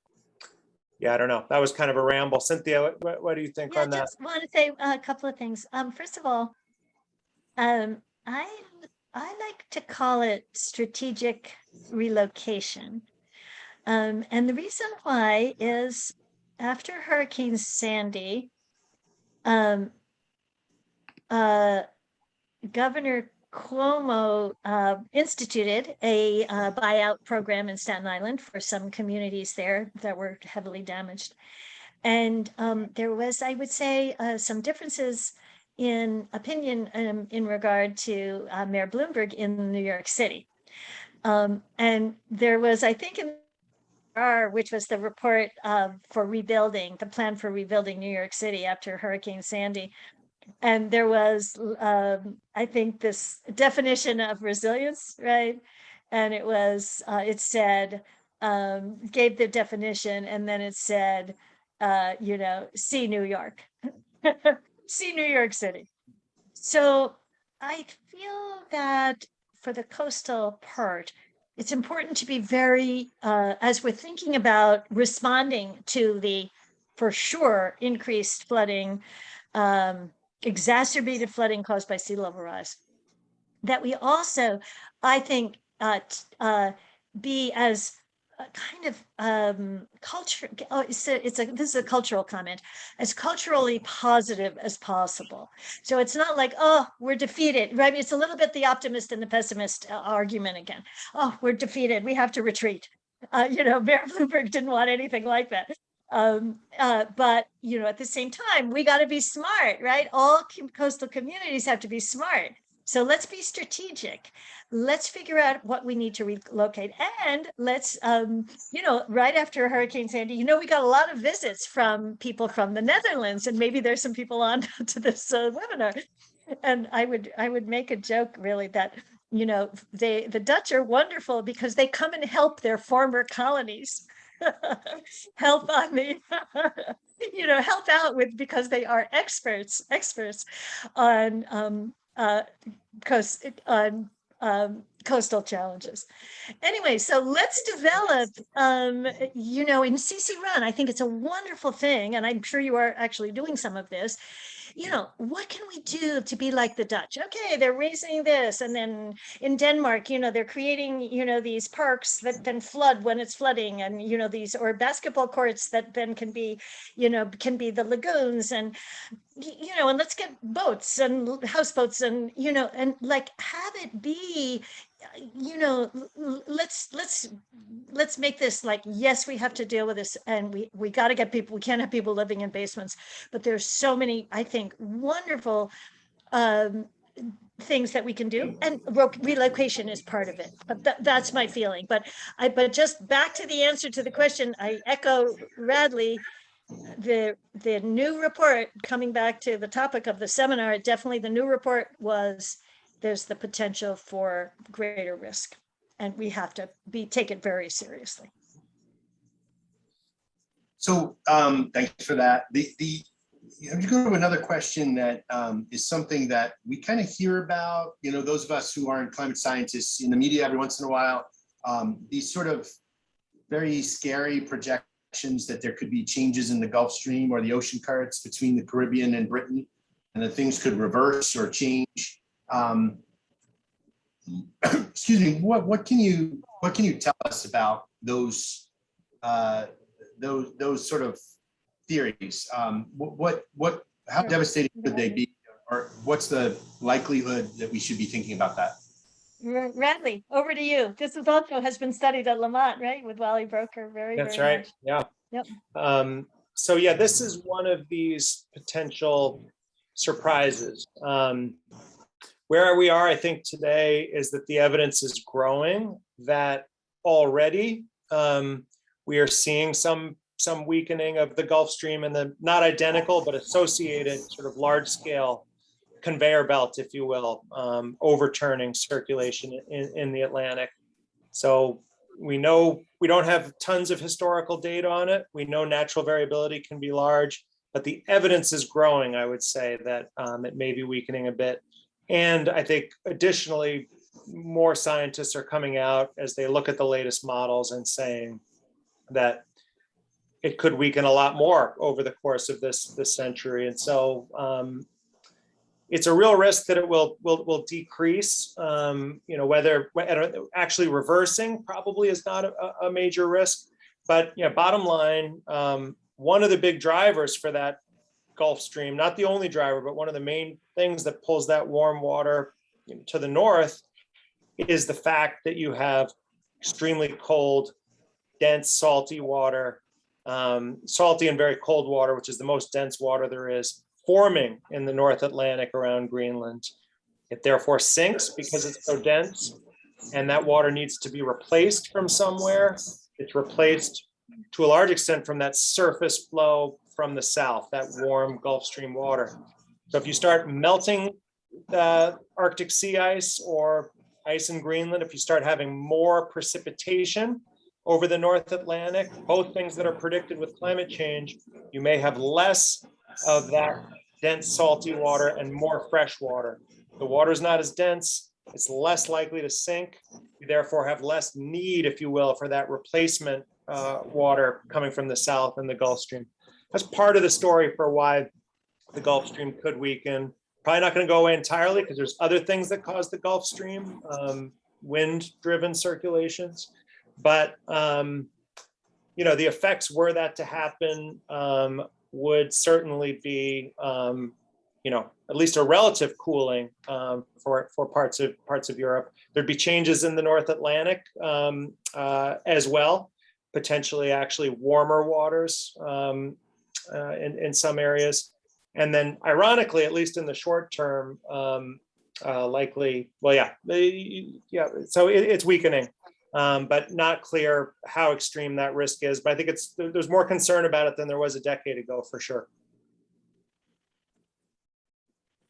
yeah, I don't know. That was kind of a ramble. Cynthia, what do you think on that? I just want to say a couple of things. First of all, I like to call it strategic relocation. And the reason why is after Hurricane Sandy, Governor Cuomo instituted a buyout program in Staten Island for some communities there that were heavily damaged. And there was, I would say, some differences in opinion in regard to Mayor Bloomberg in New York City. And there was, I think, which was the report for rebuilding, the plan for rebuilding New York City after Hurricane Sandy. And there was, I think, this definition of resilience, right? And it was, it said, gave the definition, and then it said, see New York, see New York City. So I feel that for the coastal part, it's important to be very, as we're thinking about responding to the, for sure, increased flooding, exacerbated flooding caused by sea level rise, that we also, I think, be as kind of culture. Oh, this is a cultural comment, as culturally positive as possible. So it's not like, oh, we're defeated, right? It's a little bit the optimist and the pessimist argument again. Oh, we're defeated. We have to retreat. Mayor Bloomberg didn't want anything like that. But at the same time, we got to be smart, right? All coastal communities have to be smart. So let's be strategic. Let's figure out what we need to relocate. And let's, right after Hurricane Sandy, we got a lot of visits from people from the Netherlands, and maybe there's some people on to this webinar. And I would make a joke really that, the Dutch are wonderful because they come and help their former colonies. Help on the, help out with, because they are experts on coastal challenges. Anyway, so let's develop, in CCRUN, I think it's a wonderful thing, and I'm sure you are actually doing some of this. What can we do to be like the Dutch? Okay, they're raising this. And then in Denmark, they're creating, these parks that then flood when it's flooding, and, these, or basketball courts that then can be the lagoons, and, and let's get boats and houseboats and, and like have it be, let's make this like, yes, we have to deal with this, and we got to get people, we can't have people living in basements, but there's so many, I think, wonderful things that we can do, and relocation is part of it. But that's my feeling. But just back to the answer to the question, I echo Radley. The new report, coming back to the topic of the seminar, definitely the new report was, there's the potential for greater risk, and we have to take it very seriously. So thanks for that. I'm going to another question that is something that we kind of hear about, those of us who aren't climate scientists in the media every once in a while, these sort of very scary projections that there could be changes in the Gulf Stream or the ocean currents between the Caribbean and Britain, and that things could reverse or change. Excuse me. What can you tell us about those sort of theories? How devastating could they be, or what's the likelihood that we should be thinking about that? Radley, over to you. This is also has been studied at Lamont, right, with Wally Broker. That's very right. much. Yeah. Yep. So yeah, this is one of these potential surprises. Where we are, I think, today is that the evidence is growing that already we are seeing some weakening of the Gulf Stream, and the not identical but associated sort of large scale conveyor belt, if you will, overturning circulation in the Atlantic. So we know we don't have tons of historical data on it. We know natural variability can be large, but the evidence is growing, I would say, that it may be weakening a bit. And I think additionally, more scientists are coming out as they look at the latest models and saying that it could weaken a lot more over the course of this century. And so it's a real risk that it will decrease. Whether actually reversing probably is not a major risk. But bottom line, one of the big drivers for that Gulf Stream, not the only driver, but one of the main things that pulls that warm water to the north, is the fact that you have extremely cold, dense, salty water, salty and very cold water, which is the most dense water there is, forming in the North Atlantic around Greenland. It therefore sinks because it's so dense, and that water needs to be replaced from somewhere. It's replaced to a large extent from that surface flow from the south, that warm Gulf Stream water. So if you start melting the Arctic sea ice or ice in Greenland, if you start having more precipitation over the North Atlantic, both things that are predicted with climate change, you may have less of that dense salty water and more fresh water. The water is not as dense, it's less likely to sink. You therefore have less need, if you will, for that replacement water coming from the south and the Gulf Stream. That's part of the story for why the Gulf Stream could weaken. Probably not going to go away entirely, because there's other things that cause the Gulf Stream, wind-driven circulations. But the effects, were that to happen, would certainly be at least a relative cooling for parts of Europe. There'd be changes in the North Atlantic as well, potentially actually warmer waters in some areas. And then ironically, at least in the short term, Likely, well, yeah, yeah. So it's weakening, but not clear how extreme that risk is. But I think there's more concern about it than there was a decade ago, for sure.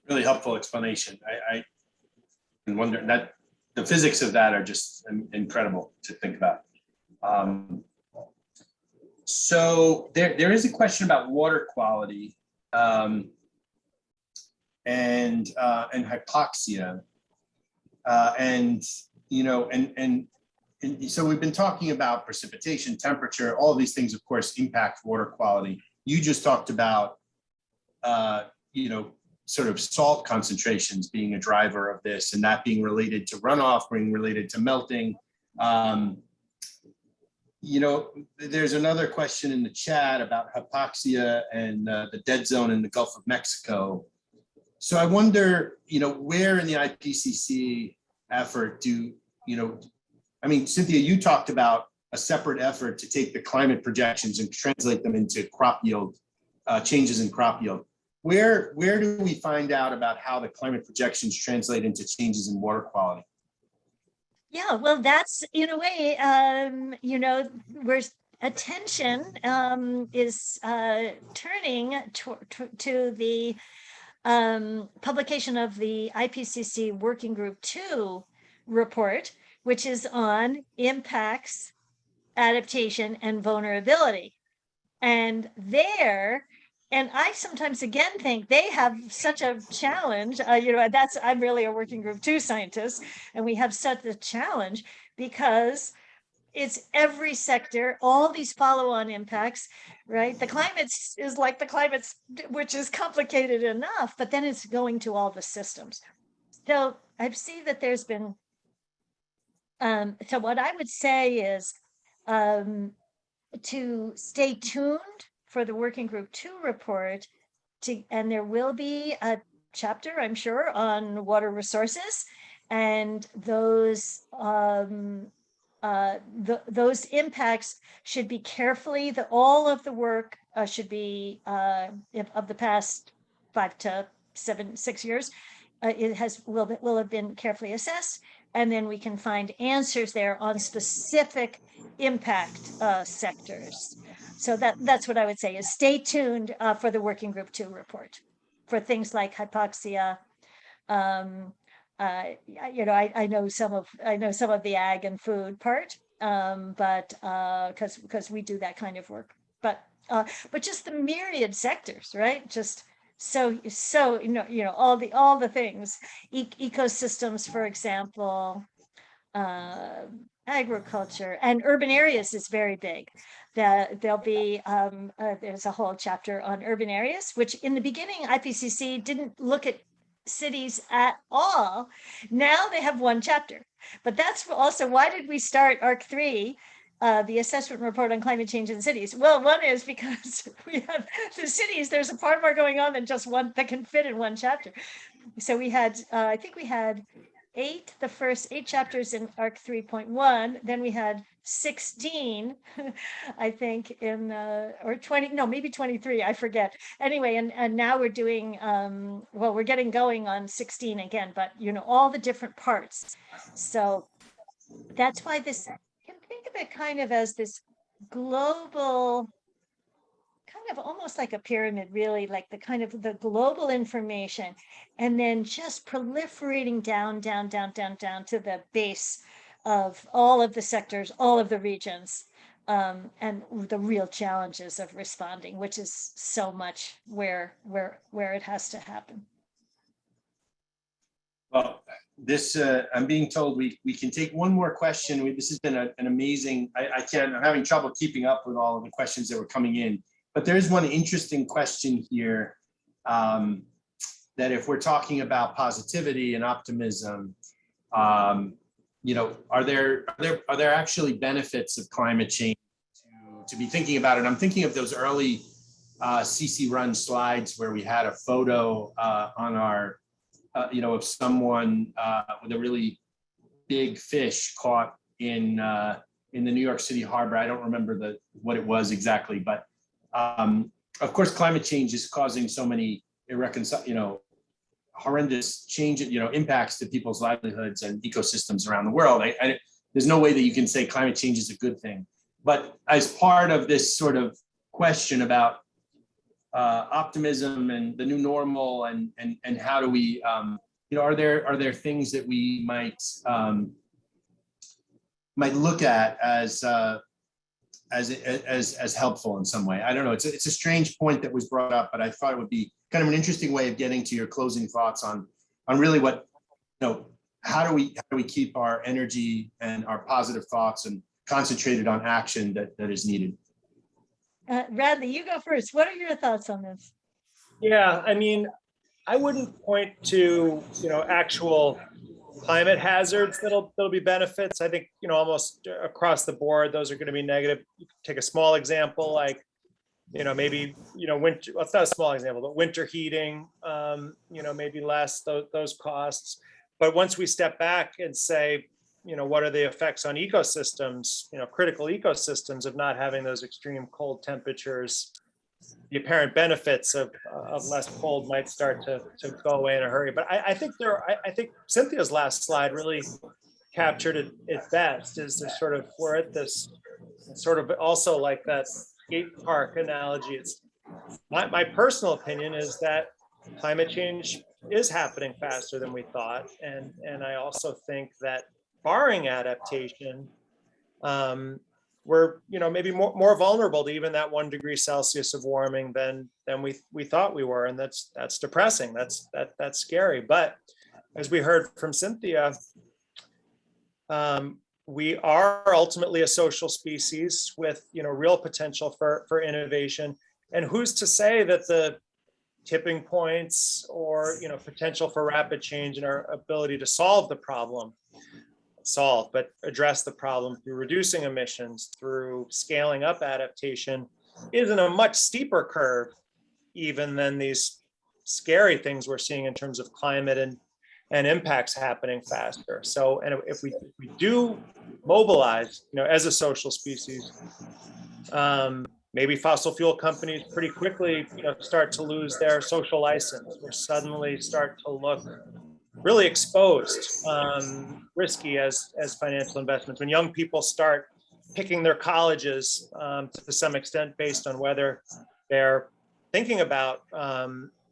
Really helpful explanation. I wonder that the physics of that are just incredible to think about. So there is a question about water quality and hypoxia, and so we've been talking about precipitation, temperature, all of these things, of course, impact water quality. You just talked about sort of salt concentrations being a driver of this, and that being related to runoff, being related to melting. There's another question in the chat about hypoxia and the dead zone in the Gulf of Mexico. So I wonder, where in the IPCC effort Cynthia, you talked about a separate effort to take the climate projections and translate them into crop yield, changes in crop yield. Where do we find out about how the climate projections translate into changes in water quality? Yeah, well, that's in a way, where attention is turning to the publication of the IPCC Working Group 2 report, which is on impacts, adaptation, and vulnerability. And I sometimes again think they have such a challenge. I'm really a Working Group 2 scientist, and we have such a challenge because it's every sector, all these follow-on impacts, right? The climate is like the climate, which is complicated enough, but then it's going to all the systems. So I see that there's been, so what I would say is to stay tuned for the Working Group 2 report, and there will be a chapter, I'm sure, on water resources, and those impacts should be carefully, all of the work should be of the past 5 to 6 years, will have been carefully assessed, and then we can find answers there on specific impact sectors. So that's what I would say, is stay tuned for the Working Group 2 report for things like hypoxia. I know some of the ag and food part, but because we do that kind of work, but just the myriad sectors, right? Just so all the things, ecosystems, for example, agriculture, and urban areas is very big. There'll be there's a whole chapter on urban areas, which in the beginning IPCC didn't look at cities at all. Now they have one chapter, but that's also why did we start ARC3, the assessment report on climate change in cities? Well, one is because we have the cities, there's a far more going on than just one that can fit in one chapter. So we had, I think we had the first 8 chapters in ARC 3.1, then we had 16, I think, in or 20, no, maybe 23, I forget. Anyway, and now we're doing, we're getting going on 16 again, but all the different parts. So that's why this, you can think of it kind of as this global, kind of almost like a pyramid, really, like the kind of the global information, and then just proliferating down to the base of all of the sectors, all of the regions, and the real challenges of responding, which is so much where it has to happen. Well, this I'm being told we can take one more question. This has been an amazing. I'm having trouble keeping up with all of the questions that were coming in. But there's one interesting question here, that if we're talking about positivity and optimism, are there actually benefits of climate change to be thinking about it? I'm thinking of those early CCRUN slides where we had a photo on our, of someone with a really big fish caught in the New York City harbor. I don't remember what it was exactly, but of course, climate change is causing so many horrendous change, impacts to people's livelihoods and ecosystems around the world. There's no way that you can say climate change is a good thing. But as part of this sort of question about optimism and the new normal, and how do we, are there things that we might look at as helpful in some way? I don't know. It's a strange point that was brought up, but I thought it would be kind of an interesting way of getting to your closing thoughts on really what, how do we keep our energy and our positive thoughts and concentrated on action that is needed. Radley, you go first. What are your thoughts on this? Yeah, I mean, I wouldn't point to, actual climate hazards that'll be benefits. I think, almost across the board, those are going to be negative. You can take a small example, like, maybe, winter, well, it's not a small example, but winter heating, maybe less those costs. But once we step back and say, what are the effects on ecosystems, critical ecosystems of not having those extreme cold temperatures, the apparent benefits of less cold might start to go away in a hurry. But I think I think Cynthia's last slide really captured it best, is the sort of, we're at this sort of also like that skate park analogy. It's my personal opinion is that climate change is happening faster than we thought. And I also think that barring adaptation, we're maybe more vulnerable to even that 1 degree Celsius of warming than we thought we were, and that's depressing. That's scary. But as we heard from Cynthia, we are ultimately a social species with real potential for innovation. And who's to say that the tipping points or potential for rapid change in our ability to solve the problem, but address the problem through reducing emissions, through scaling up adaptation, isn't a much steeper curve even than these scary things we're seeing in terms of climate and impacts happening faster. So, and if we do mobilize, as a social species, maybe fossil fuel companies pretty quickly, start to lose their social license, or suddenly start to look really exposed, risky as financial investments. When young people start picking their colleges to some extent based on whether they're thinking about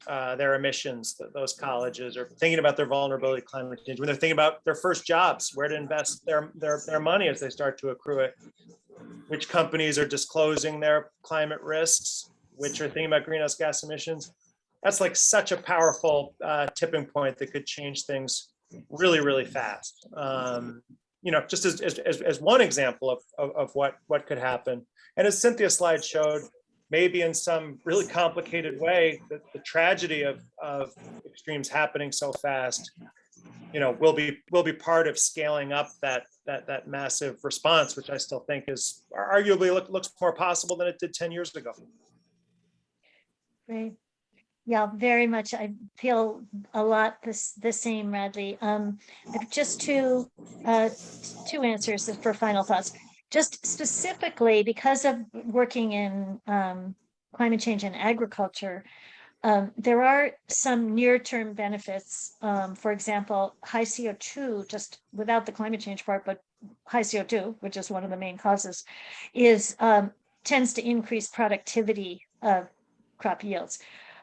their emissions, those colleges, or thinking about their vulnerability to climate change, when they're thinking about their first jobs, where to invest their money as they start to accrue it, which companies are disclosing their climate risks, which are thinking about greenhouse gas emissions. That's like such a powerful tipping point that could change things really, really fast. Just as one example of what could happen. And as Cynthia's slide showed, maybe in some really complicated way, the tragedy of extremes happening so fast, will be part of scaling up that massive response, which I still think is arguably looks more possible than it did 10 years ago. Great. Yeah, very much. I feel a lot the same, Radley. I have just two answers for final thoughts. Just specifically because of working in climate change and agriculture, there are some near-term benefits. For example, high CO2, just without the climate change part, but high CO2, which is one of the main causes, tends to increase productivity of crop yields.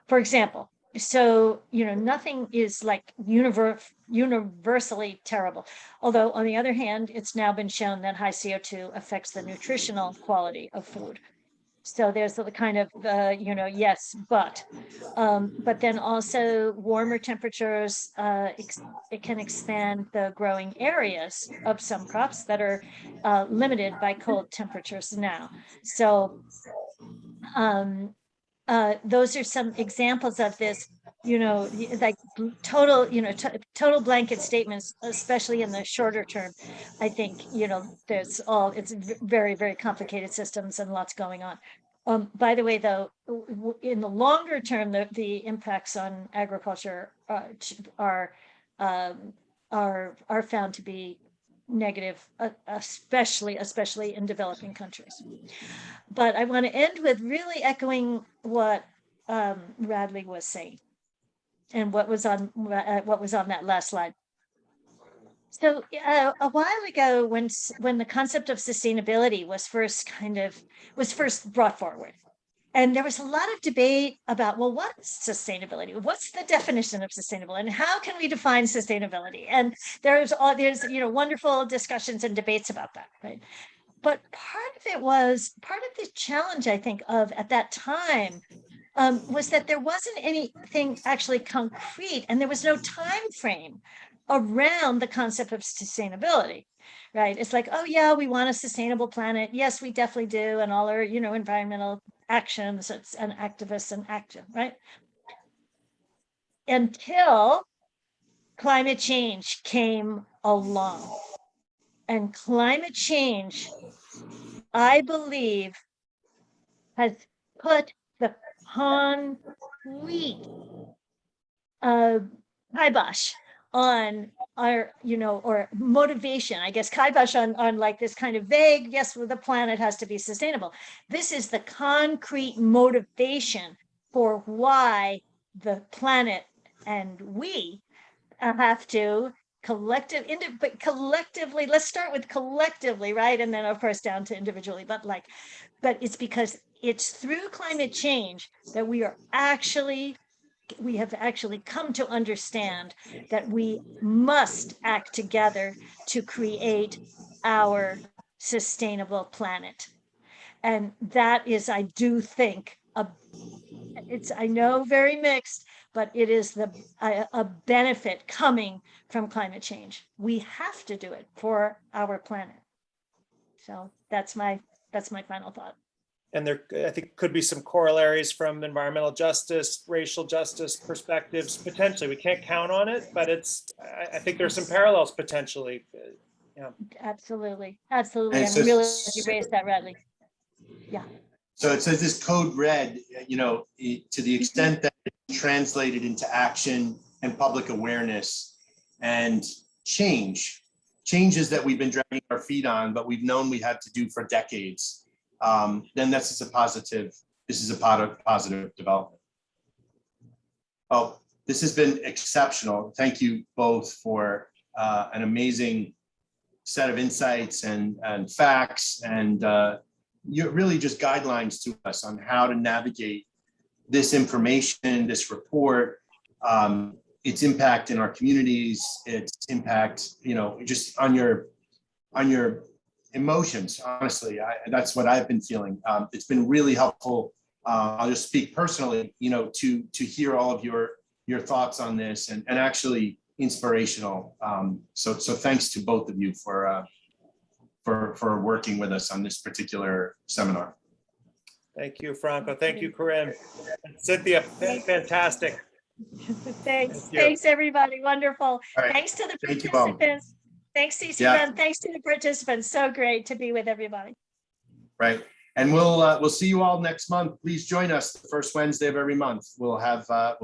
For example, so, nothing is like universally terrible. Although on the other hand, it's now been shown that high CO2 affects the nutritional quality of food. So there's the kind of, yes, but then also warmer temperatures, it can expand the growing areas of some crops that are limited by cold temperatures now. So, those are some examples of this, like total, total blanket statements, especially in the shorter term. I think, it's very, very complicated systems and lots going on. By the way, though, in the longer term, the impacts on agriculture are found to be negative, especially in developing countries. But I want to end with really echoing what Radley was saying. and what was on that last slide. So a while ago, when the concept of sustainability was first brought forward, and there was a lot of debate about, well, what's sustainability? What's the definition of sustainable, and how can we define sustainability? And there's wonderful discussions and debates about that, right? But part of the challenge, I think, of at that time was that there wasn't anything actually concrete, and there was no time frame around the concept of sustainability, right? It's like, oh yeah, we want a sustainable planet. Yes, we definitely do. And all our, environmental actions and activists and action, right? Until climate change came along. And climate change, I believe, has put the concrete kibosh on our, or motivation, I guess, kibosh on like this kind of vague, yes, well, the planet has to be sustainable. This is the concrete motivation for why the planet and we have to collectively, let's start with collectively, right? And then of course down to individually, but it's because it's through climate change that we have actually come to understand that we must act together to create our sustainable planet. And that is, I do think, I know, very mixed, but it is a benefit coming from climate change. We have to do it for our planet. So that's my final thought. And there, I think, could be some corollaries from environmental justice, racial justice perspectives, potentially. We can't count on it, but I think there's some parallels potentially. Yeah. Absolutely. Absolutely. And I'm so- really glad you raised that, Radley. Yeah. So it says this code red, to the extent that it's translated into action and public awareness and changes that we've been dragging our feet on, but we've known we had to do for decades. Then this is a positive development. Oh, this has been exceptional. Thank you both for an amazing set of insights and facts, and you're really just guidelines to us on how to navigate this information, this report, its impact in our communities, its impact, just on your emotions. Honestly, that's what I've been feeling. It's been really helpful. I'll just speak personally, to hear all of your thoughts on this, and actually inspirational. So thanks to both of you for working with us on this particular seminar. Thank you, Franco. Thank you, Corinne. Cynthia, fantastic. Thanks, everybody. Wonderful. Right. Thanks to the Thank you both. participants. Thanks, CCRUN. Thanks to the participants. So great to be with everybody. Right. And we'll see you all next month. Please join us the first Wednesday of every month. We'll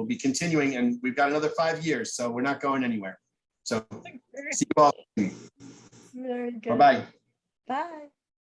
be continuing, and we've got another 5 years, so we're not going anywhere. So see you all. Very good. Bye-bye. Bye.